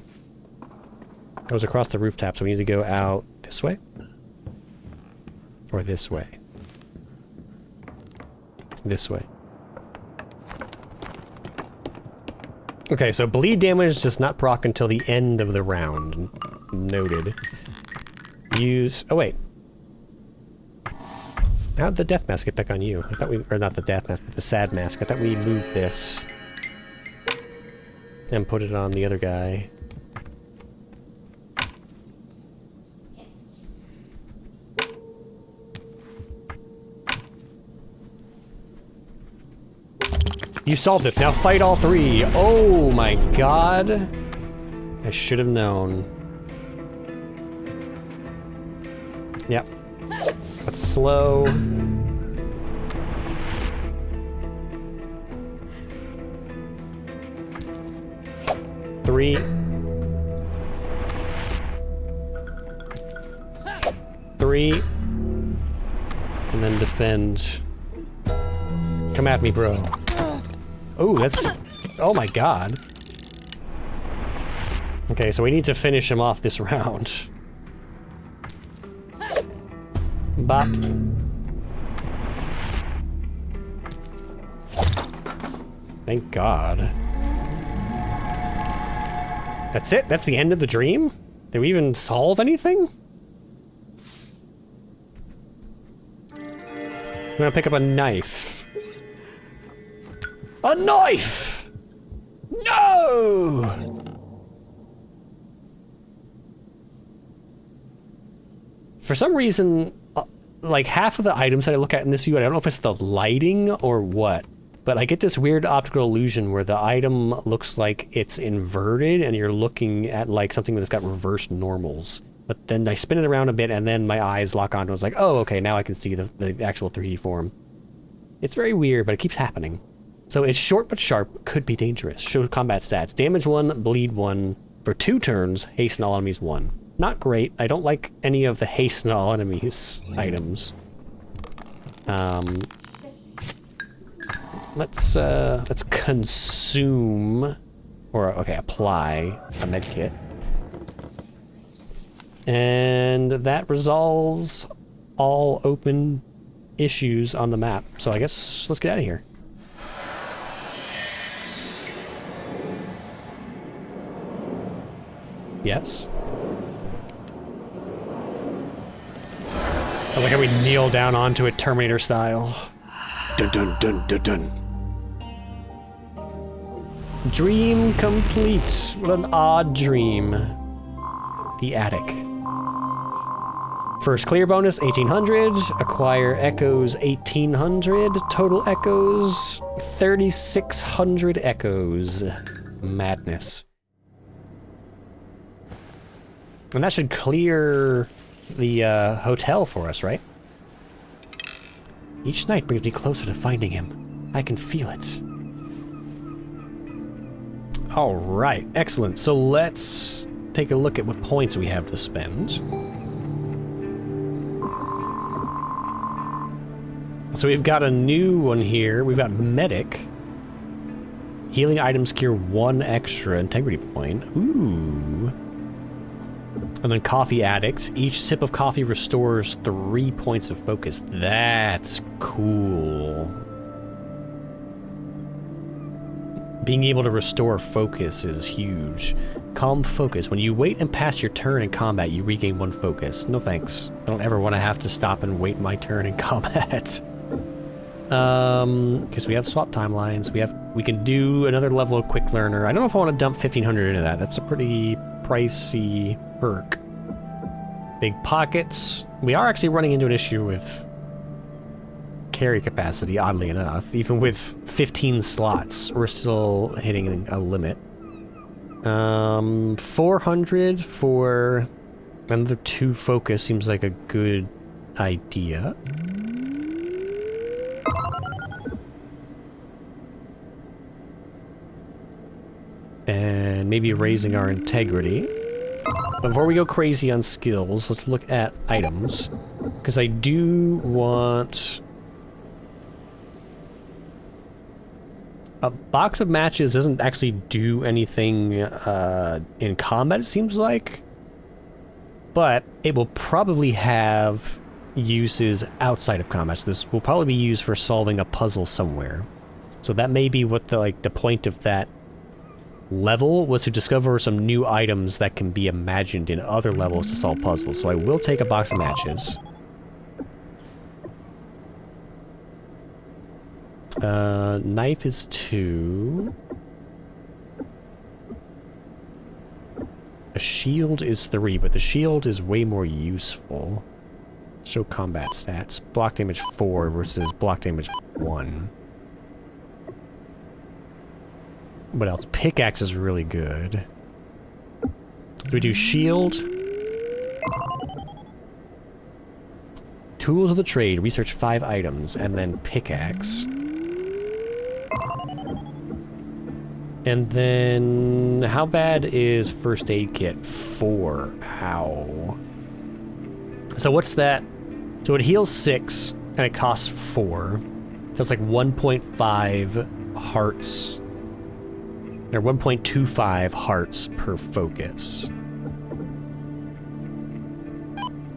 That was across the rooftop, so we need to go out this way? Or this way? This way. Okay, so bleed damage does not proc until the end of the round. Noted. Use... Oh, wait. How'd the death mask get back on you? I thought we... Or not the death mask, but the sad mask. I thought we moved this. And put it on the other guy. You solved it. Now fight all 3. Oh my god. I should have known. Yep. But slow. Three. Three. And then defend. Come at me, bro. Oh, that's... Oh my god. Okay, so we need to finish him off this round. Bop. Thank god. That's it? That's the end of the dream? Did we even solve anything? I'm gonna pick up a knife. A knife! No! For some reason, like half of the items that I look at in this view, I don't know if it's the lighting or what, but I get this weird optical illusion where the item looks like it's inverted and you're looking at like something that's got reversed normals. But then I spin it around a bit and then my eyes lock onto it. It's like, oh, okay, now I can see the actual 3D form. It's very weird, but it keeps happening. So it's short but sharp, could be dangerous. Show combat stats. Damage 1, bleed 1. For 2 turns, hasten all enemies 1. Not great. I don't like any of the hasten all enemies items. Let's consume, or okay, apply a medkit. And that resolves all open issues on the map. So I guess let's get out of here. Yes. I like how we kneel down onto it Terminator style. Dun dun dun dun dun. Dream complete. What an odd dream. The attic. First clear bonus, 1800. Acquire echoes, 1800. Total echoes, 3600 echoes. Madness. And that should clear the hotel for us, right? Each night brings me closer to finding him. I can feel it. All right, excellent. So let's take a look at what points we have to spend. So we've got a new one here. We've got Medic. Healing items cure 1 extra integrity point. Ooh. And then Coffee Addict. Each sip of coffee restores 3 points of focus. That's cool. Being able to restore focus is huge. Calm focus. When you wait and pass your turn in combat, you regain 1 focus. No thanks. I don't ever want to have to stop and wait my turn in combat. Because we have swap timelines. We can do another level of quick learner. I don't know if I want to dump 1500 into that. That's a pretty pricey perk. Big pockets. We are actually running into an issue with carry capacity, oddly enough. Even with 15 slots, we're still hitting a limit. 400 for another 2 focus seems like a good idea. And maybe raising our integrity. Before we go crazy on skills, let's look at items. Because I do want... A box of matches doesn't actually do anything in combat, it seems like. But it will probably have uses outside of combat. So this will probably be used for solving a puzzle somewhere. So that may be what the point of that level was, to discover some new items that can be imagined in other levels to solve puzzles. So I will take a box of matches. Knife is 2. A shield is 3, but the shield is way more useful. Show combat stats. Block damage 4 versus block damage 1. What else? Pickaxe is really good. Do we do shield? Tools of the trade. Research 5 items. And then pickaxe. And then... How bad is first aid kit? 4. Ow. So what's that? So it heals 6, and it costs 4. So it's like 1.5 hearts. They're 1.25 hearts per focus.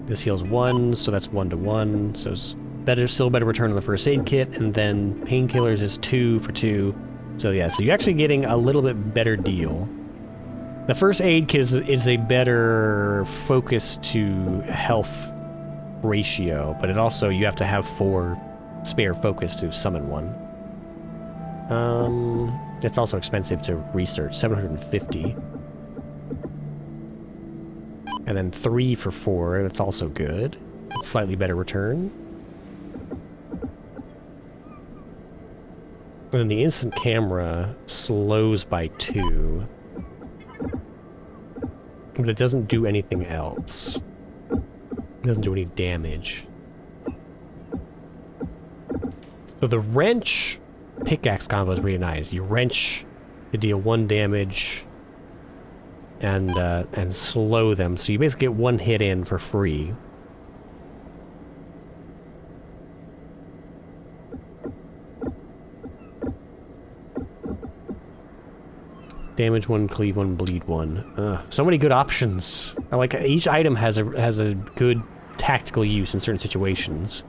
This heals 1, so that's 1 to 1. So it's better, still better return on the first aid kit, and then painkillers is 2 for 2. So yeah, so you're actually getting a little bit better deal. The first aid kit is a better focus to health ratio, but it also, you have to have 4 spare focus to summon one. It's also expensive to research, 750. And then 3 for 4, that's also good. Slightly better return. And then the instant camera slows by 2. But it doesn't do anything else. It doesn't do any damage. So the wrench pickaxe combo is really nice. You wrench to deal 1 damage and slow them. So you basically get 1 hit in for free. Damage 1, cleave 1, bleed 1. So many good options. I like each item has a good tactical use in certain situations.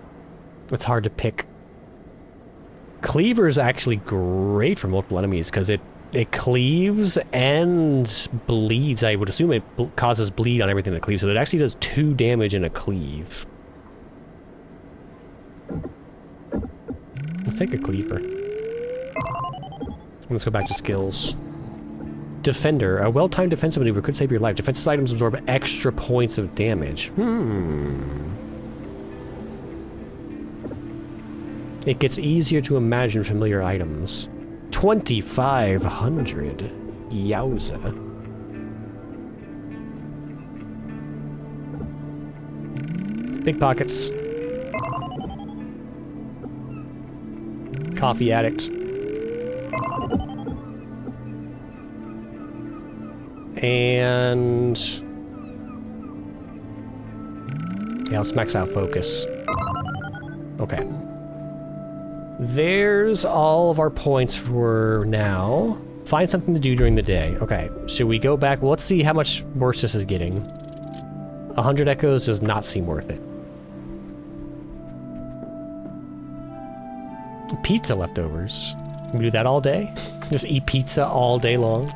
It's hard to pick. Cleaver is actually great for multiple enemies because it cleaves and bleeds. I would assume it causes bleed on everything that cleaves, so it actually does 2 damage in a cleave. Let's take a cleaver. Let's go back to skills. Defender. A well-timed defensive maneuver could save your life. Defensive items absorb extra points of damage. It gets easier to imagine familiar items. 2,500. Yowza. Big pockets. Coffee addict. And yeah, let's max out focus. Okay. There's all of our points for now. Find something to do during the day. Okay, should we go back? Well, let's see how much worse this is getting. 100 echoes does not seem worth it. Pizza leftovers. Can we do that all day? Just eat pizza all day long?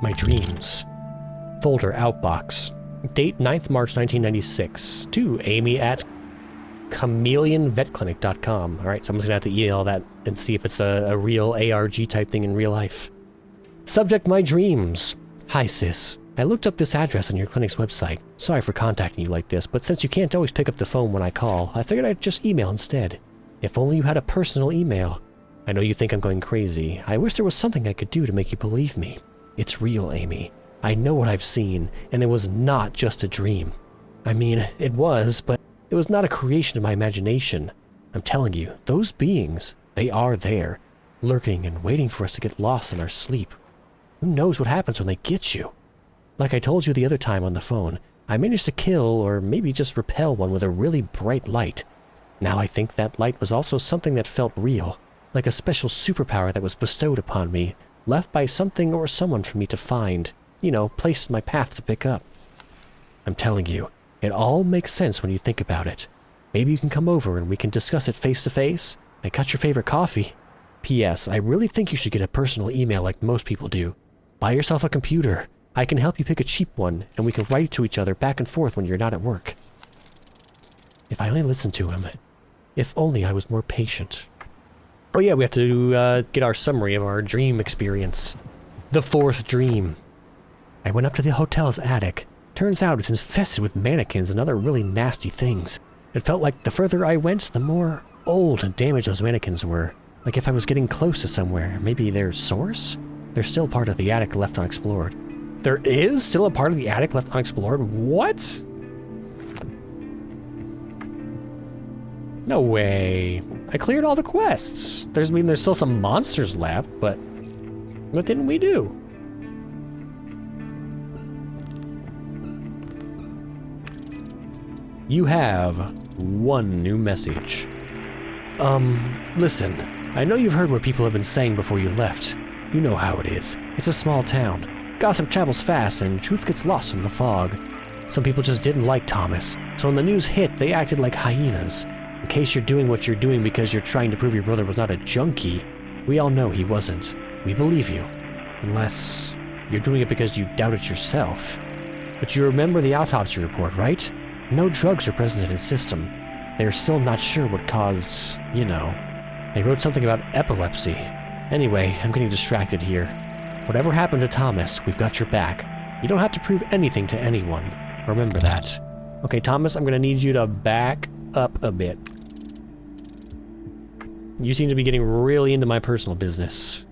My dreams. Folder outbox. Date 9th March 1996. To Amy at chameleonvetclinic.com. Alright, someone's gonna have to email that and see if it's a real ARG type thing in real life. Subject, my dreams. Hi sis. I looked up this address on your clinic's website. Sorry for contacting you like this, but since you can't always pick up the phone when I call, I figured I'd just email instead. If only you had a personal email. I know you think I'm going crazy. I wish there was something I could do to make you believe me. It's real, Amy. I know what I've seen, and it was not just a dream. I mean, it was, but it was not a creation of my imagination. I'm telling you, those beings, they are there, lurking and waiting for us to get lost in our sleep. Who knows what happens when they get you? Like I told you the other time on the phone, I managed to kill or maybe just repel one with a really bright light. Now I think that light was also something that felt real, like a special superpower that was bestowed upon me, left by something or someone for me to find, you know, placed in my path to pick up. I'm telling you, it all makes sense when you think about it. Maybe you can come over and we can discuss it face to face and cut your favorite coffee. P.S. I really think you should get a personal email like most people do. Buy yourself a computer. I can help you pick a cheap one, and we can write to each other back and forth when you're not at work. If I only listened to him. If only I was more patient. Oh yeah, we have to get our summary of our dream experience. The fourth dream. I went up to the hotel's attic. Turns out it's infested with mannequins and other really nasty things. It felt like the further I went, the more old and damaged those mannequins were. Like if I was getting close to somewhere, maybe their source? They're still part of the attic left unexplored. There is still a part of the attic left unexplored? What? No way. I cleared all the quests. There's still some monsters left, but what didn't we do? You have one new message. Listen, I know you've heard what people have been saying before you left. You know how it is. It's a small town. Gossip travels fast and truth gets lost in the fog. Some people just didn't like Thomas, so when the news hit, they acted like hyenas. In case you're doing what you're doing because you're trying to prove your brother was not a junkie, we all know he wasn't. We believe you. Unless you're doing it because you doubt it yourself. But you remember the autopsy report, right? No drugs are present in his system. They're still not sure what caused, you know. They wrote something about epilepsy. Anyway, I'm getting distracted here. Whatever happened to Thomas, we've got your back. You don't have to prove anything to anyone. Remember that. Okay, Thomas, I'm gonna need you to back up a bit. You seem to be getting really into my personal business.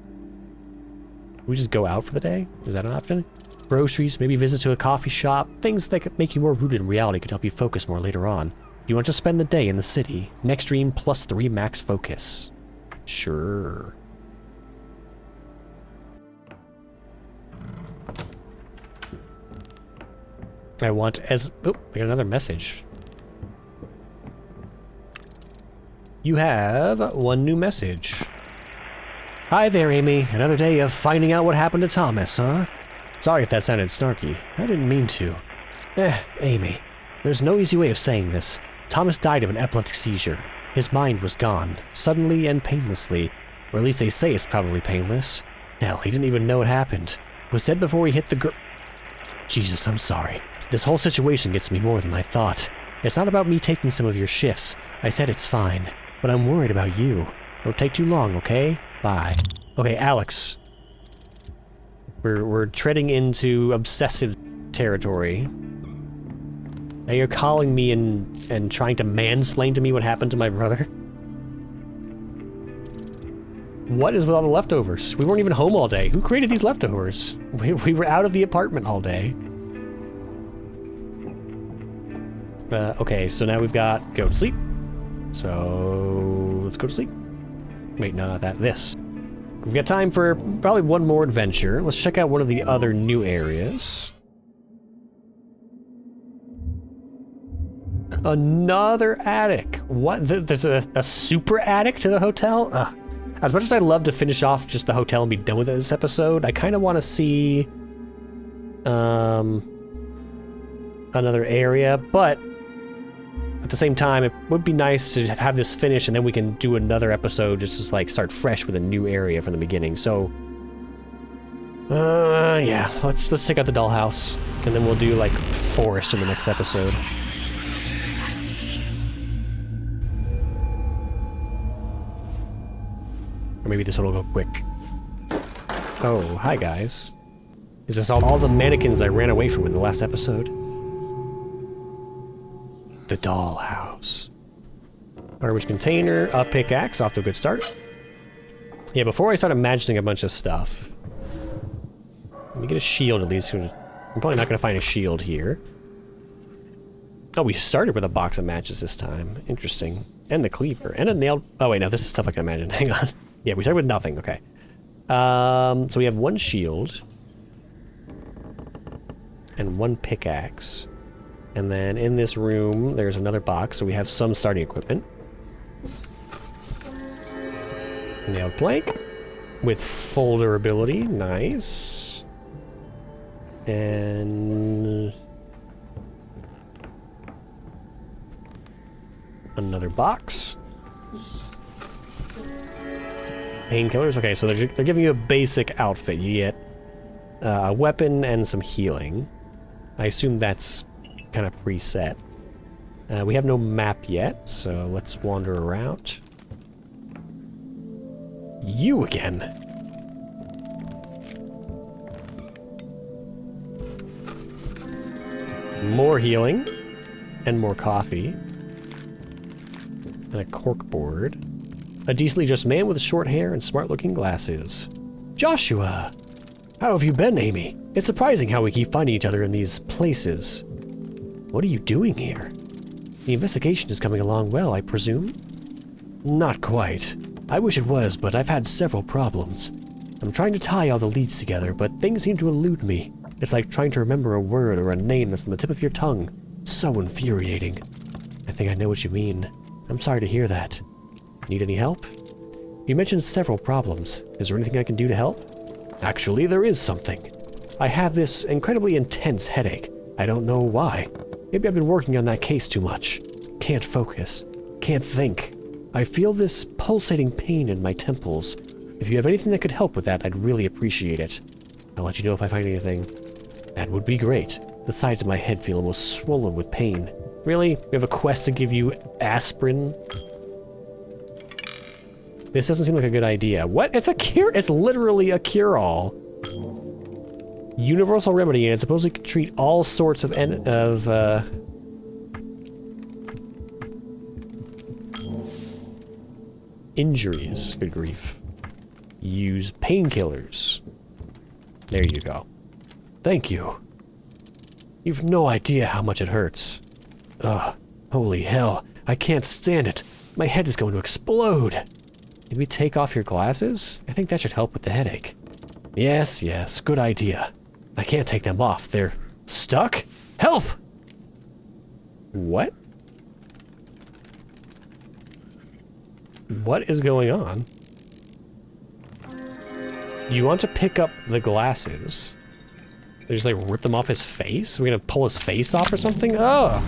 Can we just go out for the day? Is that an option? Groceries, maybe visit to a coffee shop, things that could make you more rooted in reality could help you focus more later on. You want to spend the day in the city. Next dream plus 3 max focus. Sure. I want as... Oh, we got another message. You have one new message. Hi there, Amy. Another day of finding out what happened to Thomas, huh? Sorry if that sounded snarky. I didn't mean to. Amy. There's no easy way of saying this. Thomas died of an epileptic seizure. His mind was gone, suddenly and painlessly. Or at least they say it's probably painless. Hell, he didn't even know it happened. It was dead before he hit the Jesus, I'm sorry. This whole situation gets me more than I thought. It's not about me taking some of your shifts. I said it's fine. But I'm worried about you. Don't take too long, okay? Bye. Okay, Alex. We're treading into obsessive territory. Now you're calling me and trying to mansplain to me what happened to my brother? What is with all the leftovers? We weren't even home all day. Who created these leftovers? We were out of the apartment all day. Okay, so now we've got go to sleep. So let's go to sleep. Wait, no, not that. This. We've got time for probably one more adventure. Let's check out one of the other new areas. Another attic. What? There's a super attic to the hotel? Ugh. As much as I'd love to finish off just the hotel and be done with it this episode, I kind of want to see another area, but at the same time, it would be nice to have this finished and then we can do another episode just to like start fresh with a new area from the beginning. So, yeah, let's check out the dollhouse and then we'll do like forest in the next episode. Or maybe this one will go quick. Oh, hi guys. Is this all the mannequins I ran away from in the last episode? The dollhouse. Garbage container, a pickaxe, off to a good start. Yeah, before I start imagining a bunch of stuff, let me get a shield at least. I'm probably not going to find a shield here. Oh, we started with a box of matches this time. Interesting. And a cleaver. And a nail... Oh, wait, no, this is stuff I can imagine. Hang on. Yeah, we started with nothing. Okay. So we have one shield. And one pickaxe. And then in this room, there's another box, so we have some starting equipment. Nailed plank. With folder ability. Nice. And... another box. Painkillers. Okay, so they're giving you a basic outfit. You get a weapon and some healing. I assume that's kind of preset. We have no map yet, so let's wander around. You again. More healing and more coffee. And a corkboard. A decently dressed man with short hair and smart-looking glasses. Joshua! How have you been, Amy? It's surprising how we keep finding each other in these places. What are you doing here? The investigation is coming along well, I presume? Not quite. I wish it was, but I've had several problems. I'm trying to tie all the leads together, but things seem to elude me. It's like trying to remember a word or a name that's on the tip of your tongue. So infuriating. I think I know what you mean. I'm sorry to hear that. Need any help? You mentioned several problems. Is there anything I can do to help? Actually, there is something. I have this incredibly intense headache. I don't know why. Maybe I've been working on that case too much. Can't focus. Can't think. I feel this pulsating pain in my temples. If you have anything that could help with that, I'd really appreciate it. I'll let you know if I find anything. That would be great. The sides of my head feel almost swollen with pain. Really? We have a quest to give you aspirin? This doesn't seem like a good idea. What? It's a cure. It's literally a cure-all. Universal remedy, and it's supposed to treat all sorts of injuries. Good grief. Use painkillers. There you go. Thank you. You've no idea how much it hurts. Ugh. Holy hell. I can't stand it. My head is going to explode. Maybe take off your glasses? I think that should help with the headache. Yes, yes, good idea. I can't take them off. They're stuck? Help! What? What is going on? You want to pick up the glasses. They just like rip them off his face? We're gonna pull his face off or something? Oh!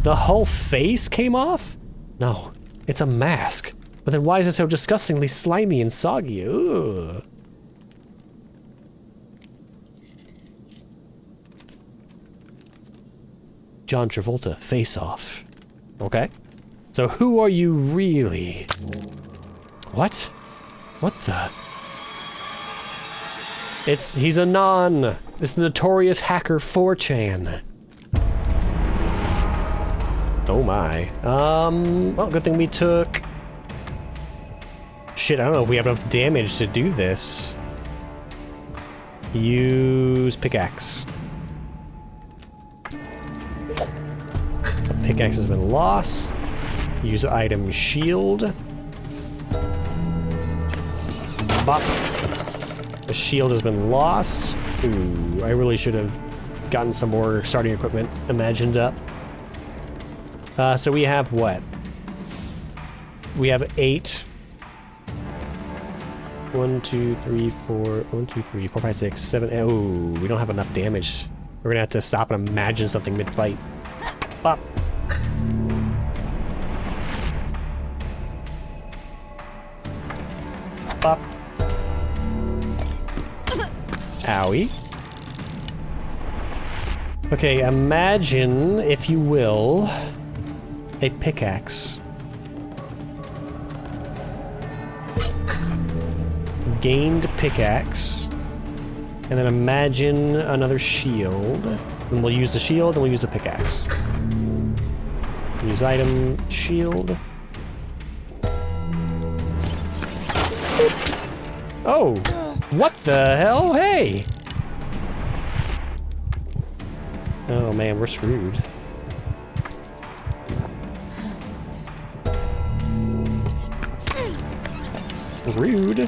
The whole face came off? No, it's a mask. But then why is it so disgustingly slimy and soggy? Ugh. John Travolta, face off. Okay. So who are you really? What? What the? He's a non. This notorious hacker 4chan. Oh my. Well, good thing we took... Shit, I don't know if we have enough damage to do this. Use pickaxe. A pickaxe has been lost. Use item shield. Bop. The shield has been lost. Ooh, I really should have gotten some more starting equipment imagined up. So we have what? We have 8. 1, 2, 3, 4. 1, 2, 3, 4, 5, 6, 7. Oh, we don't have enough damage. We're gonna have to stop and imagine something mid-fight. Bop. Bop. Owie. Okay, imagine, if you will, a pickaxe. Gained pickaxe. And then imagine another shield. And we'll use the shield, and we'll use the pickaxe. Use item, shield. Oh! What the hell? Hey! Oh man, we're screwed. Rude.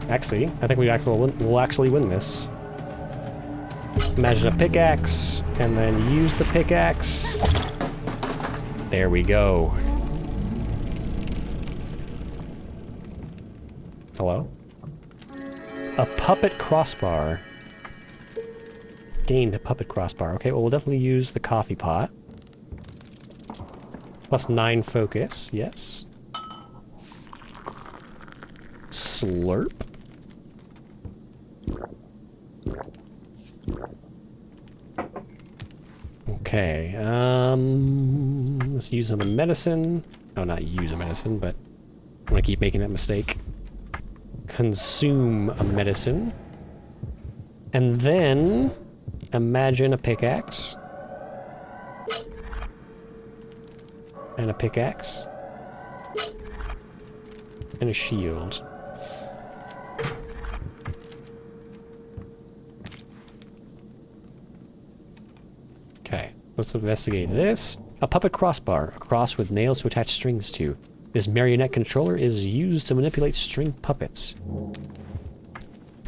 Actually, I think we'll actually win this. Imagine a pickaxe, and then use the pickaxe. There we go. Hello? A puppet crossbar. Gained a puppet crossbar. Okay, well, we'll definitely use the coffee pot. Plus 9 focus, yes. Slurp. Okay, let's use some medicine. Oh, not use a medicine, but I'm gonna keep making that mistake. Consume a medicine. And then imagine a pickaxe. And a pickaxe. And a shield. Okay, let's investigate this. A puppet crossbar, a cross with nails to attach strings to. This marionette controller is used to manipulate string puppets.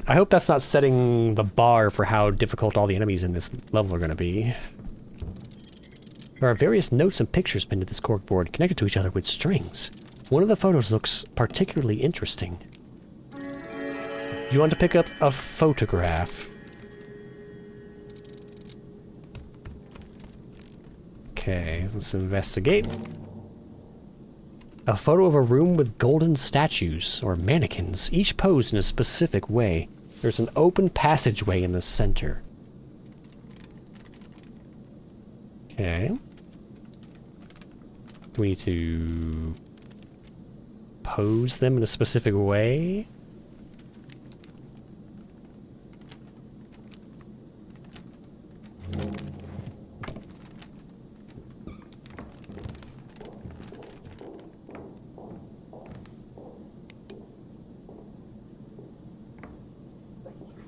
I hope that's not setting the bar for how difficult all the enemies in this level are going to be. There are various notes and pictures pinned to this corkboard connected to each other with strings. One of the photos looks particularly interesting. You want to pick up a photograph. Okay, let's investigate. A photo of a room with golden statues, or mannequins, each posed in a specific way. There's an open passageway in the center. Okay. Do we need to pose them in a specific way?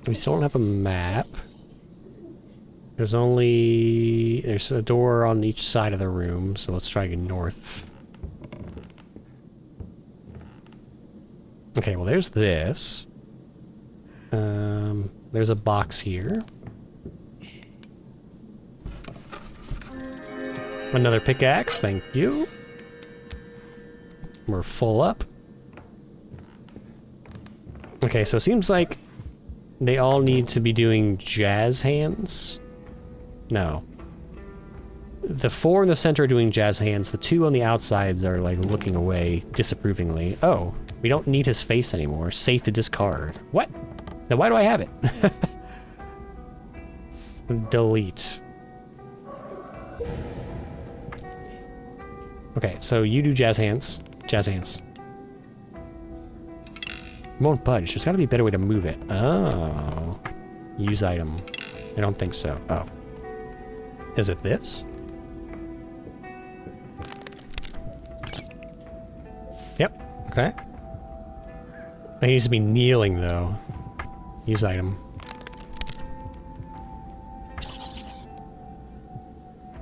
We still don't have a map. There's a door on each side of the room, so let's try going north. Okay, well there's this. There's a box here. Another pickaxe, thank you. We're full up. Okay, so it seems like they all need to be doing jazz hands. No. The 4 in the center are doing jazz hands. The 2 on the outsides are like looking away disapprovingly. Oh, we don't need his face anymore. Safe to discard. What? Now why do I have it? Delete. Okay, so you do jazz hands. Jazz hands. Won't budge. There's gotta be a better way to move it. Oh. Use item. I don't think so. Oh. Is it this? Yep. Okay. It needs to be kneeling, though. Use item.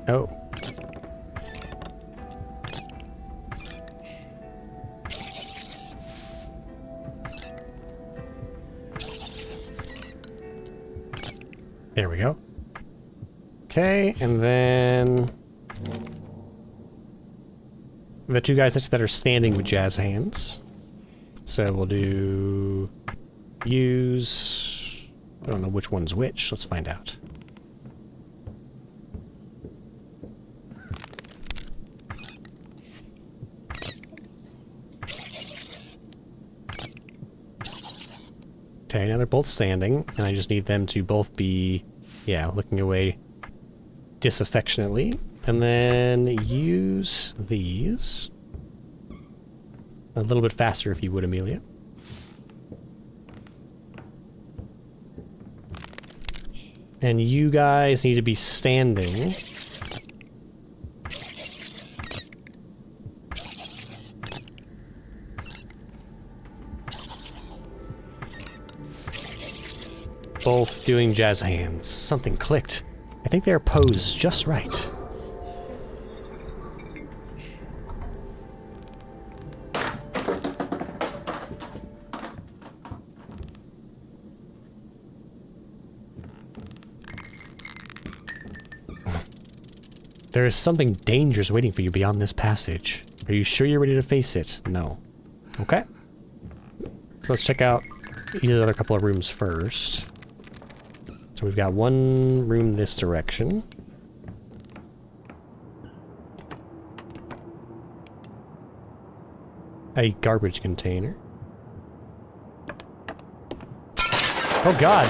Oh. There we go. Okay, and then the 2 guys that are standing with jazz hands. So we'll do use. I don't know which one's which. Let's find out. Okay, now they're both standing, and I just need them to both be, yeah, looking away disaffectionately. And then use these. A little bit faster if you would, Amelia. And you guys need to be standing. Both doing jazz hands. Something clicked. I think they're posed just right. There is something dangerous waiting for you beyond this passage. Are you sure you're ready to face it? No. Okay. So let's check out these other couple of rooms first. So we've got one room this direction. A garbage container. Oh god!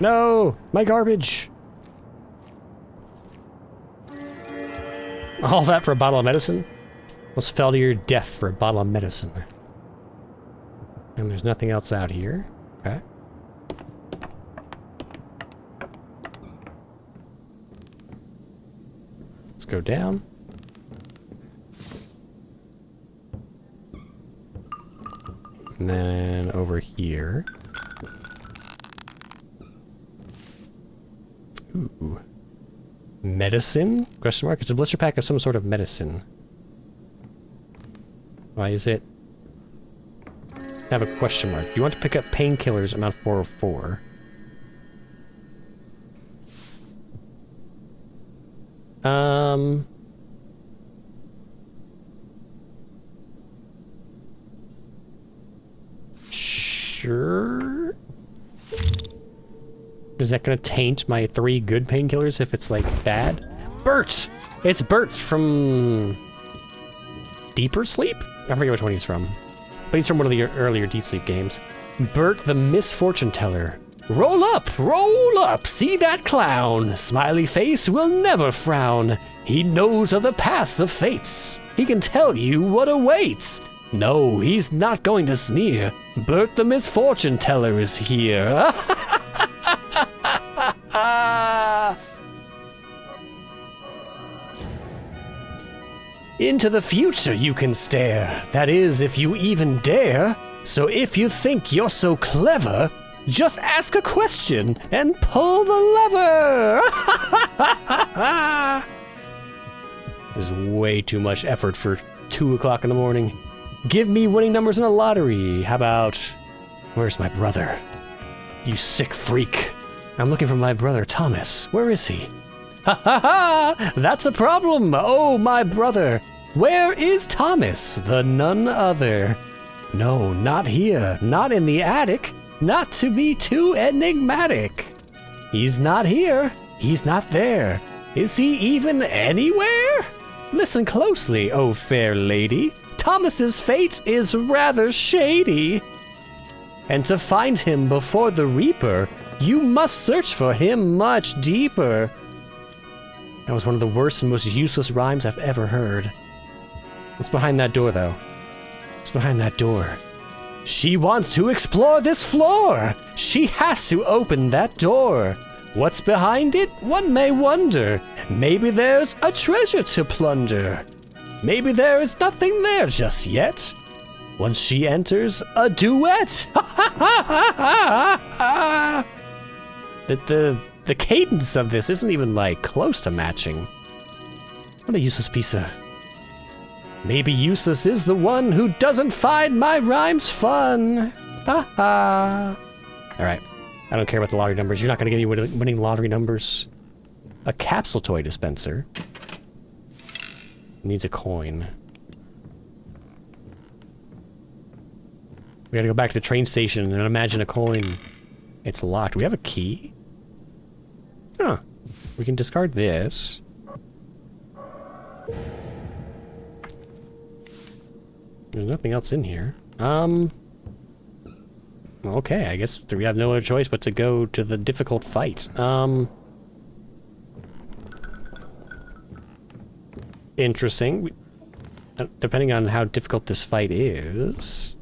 No! My garbage! All that for a bottle of medicine? Almost fell to your death for a bottle of medicine. And there's nothing else out here. Okay. Let's go down. And then over here. Ooh. Medicine? Question mark? It's a blister pack of some sort of medicine. Why is it? Have a question mark. You want to pick up painkillers, amount 404. Sure. Is that gonna taint my 3 good painkillers if it's like bad? Bert! It's Bert from Deeper Sleep? I forget which one he's from. But he's from one of the earlier Deep Sleep games. Bert the Misfortune Teller. Roll up, see that clown. Smiley face will never frown. He knows of the paths of fates. He can tell you what awaits. No, he's not going to sneer. Bert the Misfortune Teller is here. Into the future you can stare. That is, if you even dare. So if you think you're so clever, just ask a question and pull the lever. There's way too much effort for 2 o'clock in the morning. Give me winning numbers in a lottery. How about, where's my brother? You sick freak. I'm looking for my brother, Thomas. Where is he? Ha ha ha! That's a problem, oh my brother. Where is Thomas, the none other? No, not here, not in the attic, not to be too enigmatic. He's not here, he's not there. Is he even anywhere? Listen closely, oh fair lady. Thomas's fate is rather shady. And to find him before the Reaper, you must search for him much deeper. That was one of the worst and most useless rhymes I've ever heard. What's behind that door, though? What's behind that door? She wants to explore this floor! She has to open that door! What's behind it? One may wonder. Maybe there's a treasure to plunder. Maybe there is nothing there just yet. Once she enters, a duet! The cadence of this isn't even, like, close to matching. What a useless piece of... Maybe useless is the one who doesn't find my rhymes fun. Ha ha. Alright. I don't care about the lottery numbers. You're not gonna get any winning lottery numbers. A capsule toy dispenser. Needs a coin. We gotta go back to the train station and imagine a coin. It's locked. Do we have a key? Huh. We can discard this. There's nothing else in here. Okay, I guess we have no other choice but to go to the difficult fight. Interesting. Depending on how difficult this fight is,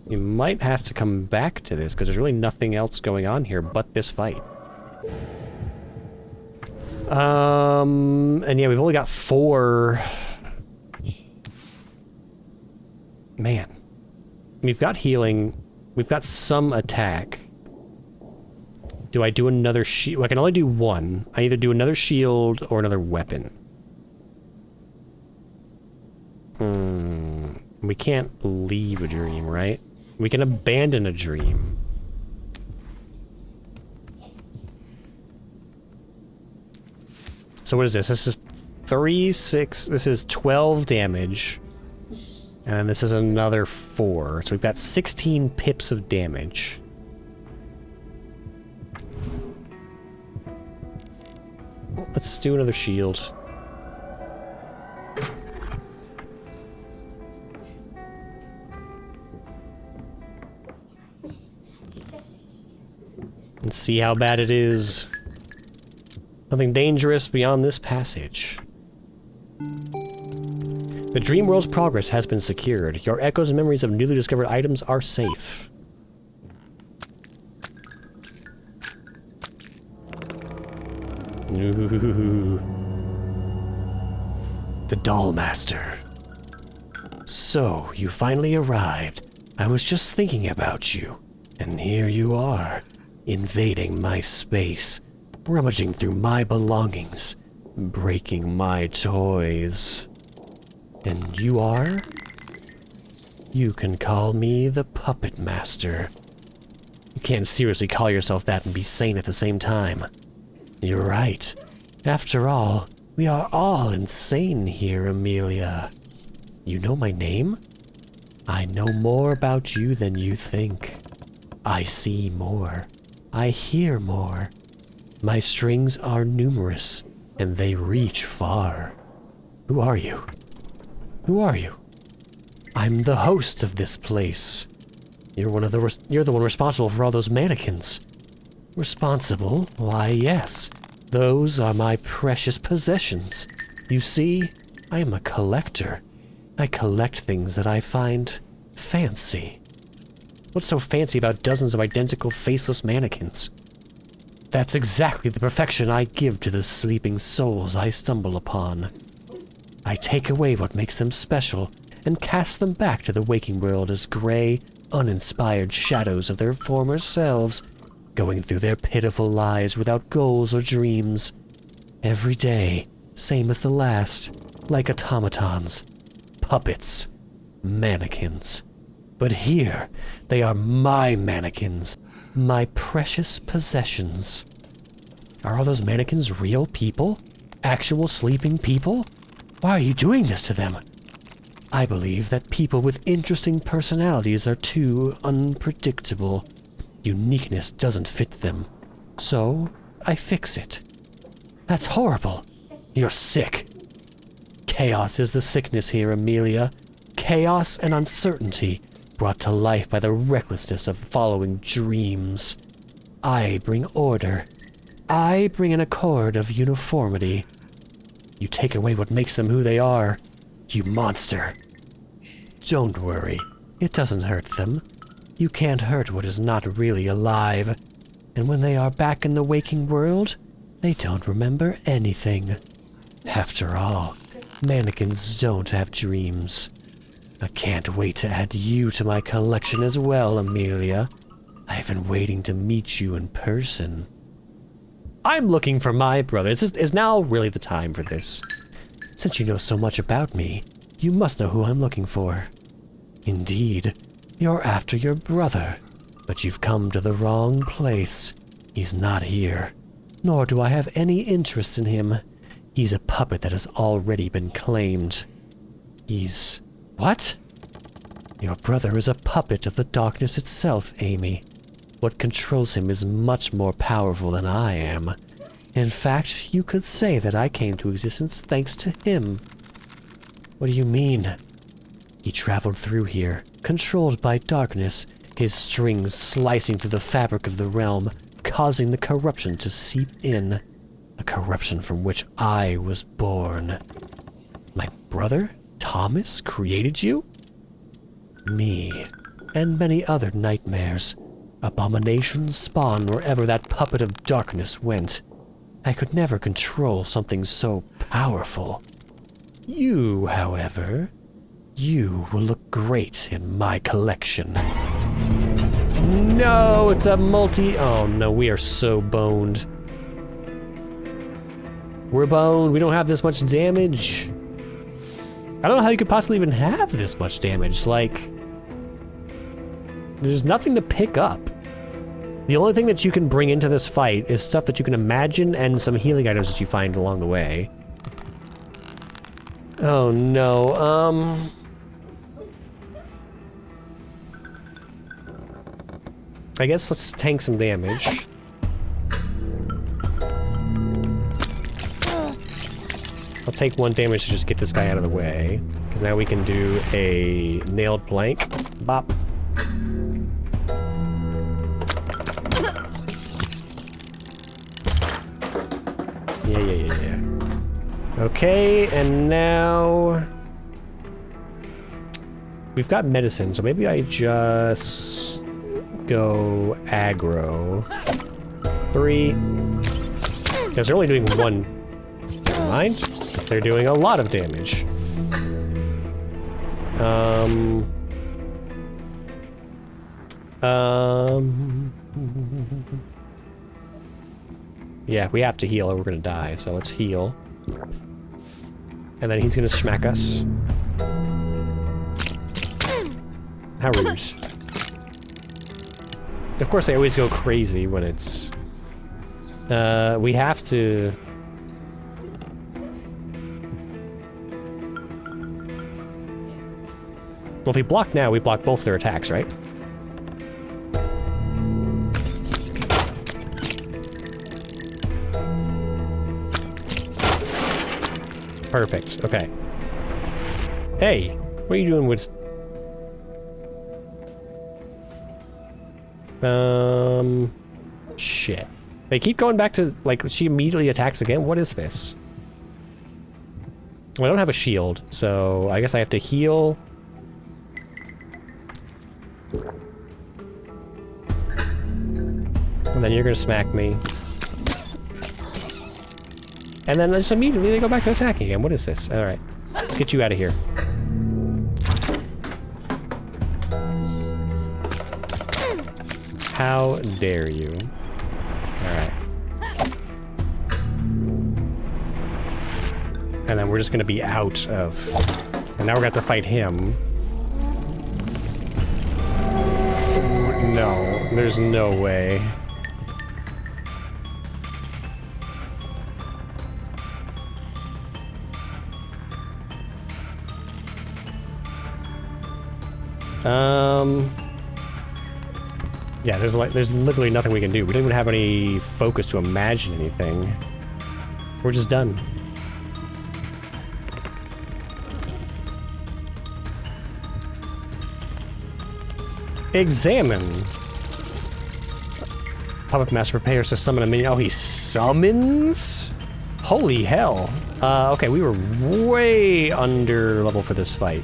you might have to come back to this, because there's really nothing else going on here but this fight. And yeah, we've only got 4... Man. We've got healing. We've got some attack. Do I do another shield? I can only do one. I either do another shield or another weapon. We can't leave a dream, right? We can abandon a dream. So what is this? This is 3, 6... This is 12 damage. And this is another 4. So we've got 16 pips of damage. Let's do another shield. And see how bad it is. Nothing dangerous beyond this passage. The dream world's progress has been secured. Your echoes and memories of newly discovered items are safe. Ooh. The Doll Master. So, you finally arrived. I was just thinking about you. And here you are, invading my space, rummaging through my belongings, breaking my toys. And you are? You can call me the Puppet Master. You can't seriously call yourself that and be sane at the same time. You're right. After all, we are all insane here, Amelia. You know my name? I know more about you than you think. I see more. I hear more. My strings are numerous, and they reach far. Who are you? Who are you? I'm the host of this place. You're the one responsible for all those mannequins. Responsible? Why, yes. Those are my precious possessions. You see, I am a collector. I collect things that I find fancy. What's so fancy about dozens of identical faceless mannequins? That's exactly the perfection I give to the sleeping souls I stumble upon. I take away what makes them special and cast them back to the waking world as gray, uninspired shadows of their former selves, going through their pitiful lives without goals or dreams. Every day, same as the last, like automatons, puppets, mannequins. But here, they are my mannequins, my precious possessions. Are all those mannequins real people? Actual sleeping people? Why are you doing this to them? I believe that people with interesting personalities are too unpredictable. Uniqueness doesn't fit them. So, I fix it. That's horrible. You're sick. Chaos is the sickness here, Amelia. Chaos and uncertainty, brought to life by the recklessness of following dreams. I bring order. I bring an accord of uniformity. You take away what makes them who they are, you monster. Don't worry, it doesn't hurt them. You can't hurt what is not really alive. And when they are back in the waking world, they don't remember anything. After all, mannequins don't have dreams. I can't wait to add you to my collection as well, Amelia. I've been waiting to meet you in person. I'm looking for my brother. Is now really the time for this? Since you know so much about me, you must know who I'm looking for. Indeed, you're after your brother, but you've come to the wrong place. He's not here, nor do I have any interest in him. He's a puppet that has already been claimed. He's... What? Your brother is a puppet of the darkness itself, Amy. What controls him is much more powerful than I am. In fact, you could say that I came to existence thanks to him. What do you mean? He traveled through here, controlled by darkness, his strings slicing through the fabric of the realm, causing the corruption to seep in. A corruption from which I was born. My brother, Thomas, created you? Me, and many other nightmares. Abominations spawn wherever that puppet of darkness went. I could never control something so powerful. You, however, you will look great in my collection. No, it's a Oh no, we are so boned. We're boned. We don't have this much damage. I don't know how you could possibly even have this much damage. Like, there's nothing to pick up. The only thing that you can bring into this fight is stuff that you can imagine and some healing items that you find along the way. Oh no, I guess let's tank some damage. I'll take 1 damage to just get this guy out of the way, because now we can do a nailed plank. Bop. Yeah. Okay, and now we've got medicine, so maybe I just go aggro. 3. Because they're only doing 1. Never mind. They're doing a lot of damage. Yeah, we have to heal or we're gonna die, so let's heal. And then he's gonna smack us. How rude. Of course, they always go crazy when it's... we have to... Well, if we block now, we block both their attacks, right? Perfect, okay. Hey, what are you doing with... Shit. They keep going back to, like, she immediately attacks again? What is this? Well, I don't have a shield, so I guess I have to heal. And then you're gonna smack me. And then just immediately they go back to attacking again. What is this? Alright. Let's get you out of here. How dare you? Alright. And then we're just gonna be out of... And now we're gonna have to fight him. No, there's no way. Yeah, there's literally nothing we can do. We don't even have any focus to imagine anything. We're just done. Examine. Puppet Master prepares to summon a minion. Oh, he summons? Holy hell. Okay, we were way under level for this fight.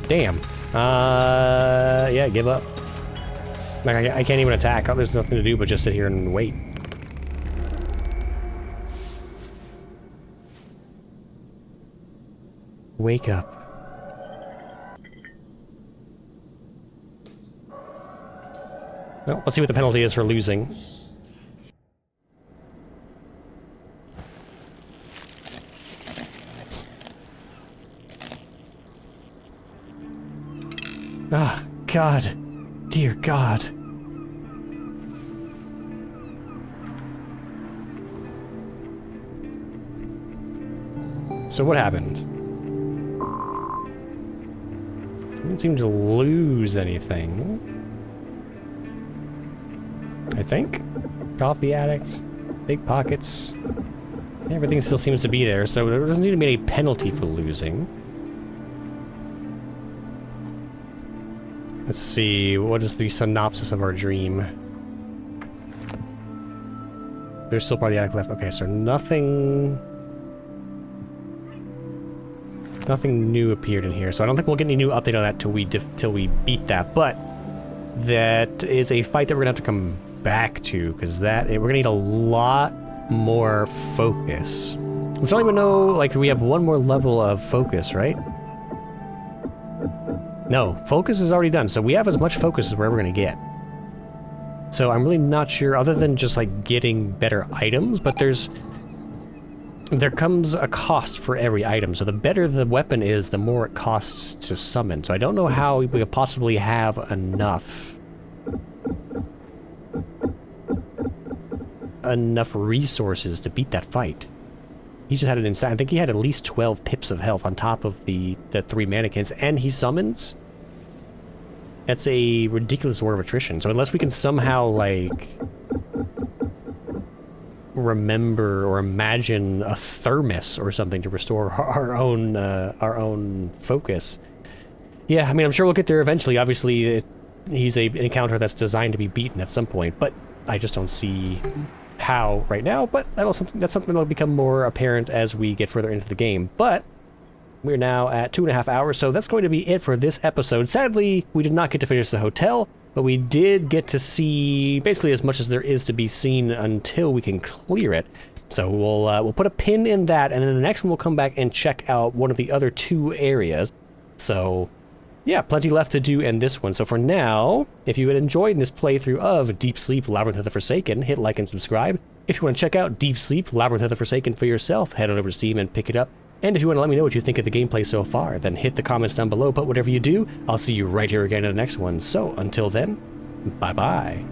Damn. Yeah, give up. Like, I can't even attack. Oh, there's nothing to do but just sit here and wait. Wake up. Well, let's see what the penalty is for losing. Ah, God. Dear God. So what happened? Didn't seem to lose anything. I think. Coffee addict, big pockets. Everything still seems to be there, so there doesn't need to be any penalty for losing. Let's see, what is the synopsis of our dream? There's still part of the attic left. Okay, so nothing new appeared in here, so I don't think we'll get any new update on that till we beat that, but that is a fight that we're gonna have to come back to, because we're gonna need a lot more focus. Which I don't even know, like, we have one more level of focus, right? No, focus is already done, so we have as much focus as we're ever gonna get. So I'm really not sure, other than just, like, getting better items, but there comes a cost for every item, so the better the weapon is, the more it costs to summon. So I don't know how we could possibly have enough resources to beat that fight. He just had an insane. I think he had at least 12 pips of health on top of the 3 mannequins, and he summons? That's a ridiculous order of attrition. So unless we can somehow, like, remember or imagine a thermos or something to restore our own focus. Yeah, I mean, I'm sure we'll get there eventually. Obviously, he's an encounter that's designed to be beaten at some point, but I just don't see how right now. But that's something that'll become more apparent as we get further into the game. But we're now at 2.5 hours, so that's going to be it for this episode. Sadly, we did not get to finish the hotel, but we did get to see basically as much as there is to be seen until we can clear it. So we'll put a pin in that, and then the next one we'll come back and check out one of the other 2 areas. So yeah, plenty left to do in this one. So for now, if you had enjoyed this playthrough of Deep Sleep Labyrinth of the Forsaken, hit like and subscribe. If you want to check out Deep Sleep Labyrinth of the Forsaken for yourself, head on over to Steam and pick it up. And if you want to let me know what you think of the gameplay so far, then hit the comments down below. But whatever you do, I'll see you right here again in the next one. So until then, bye-bye.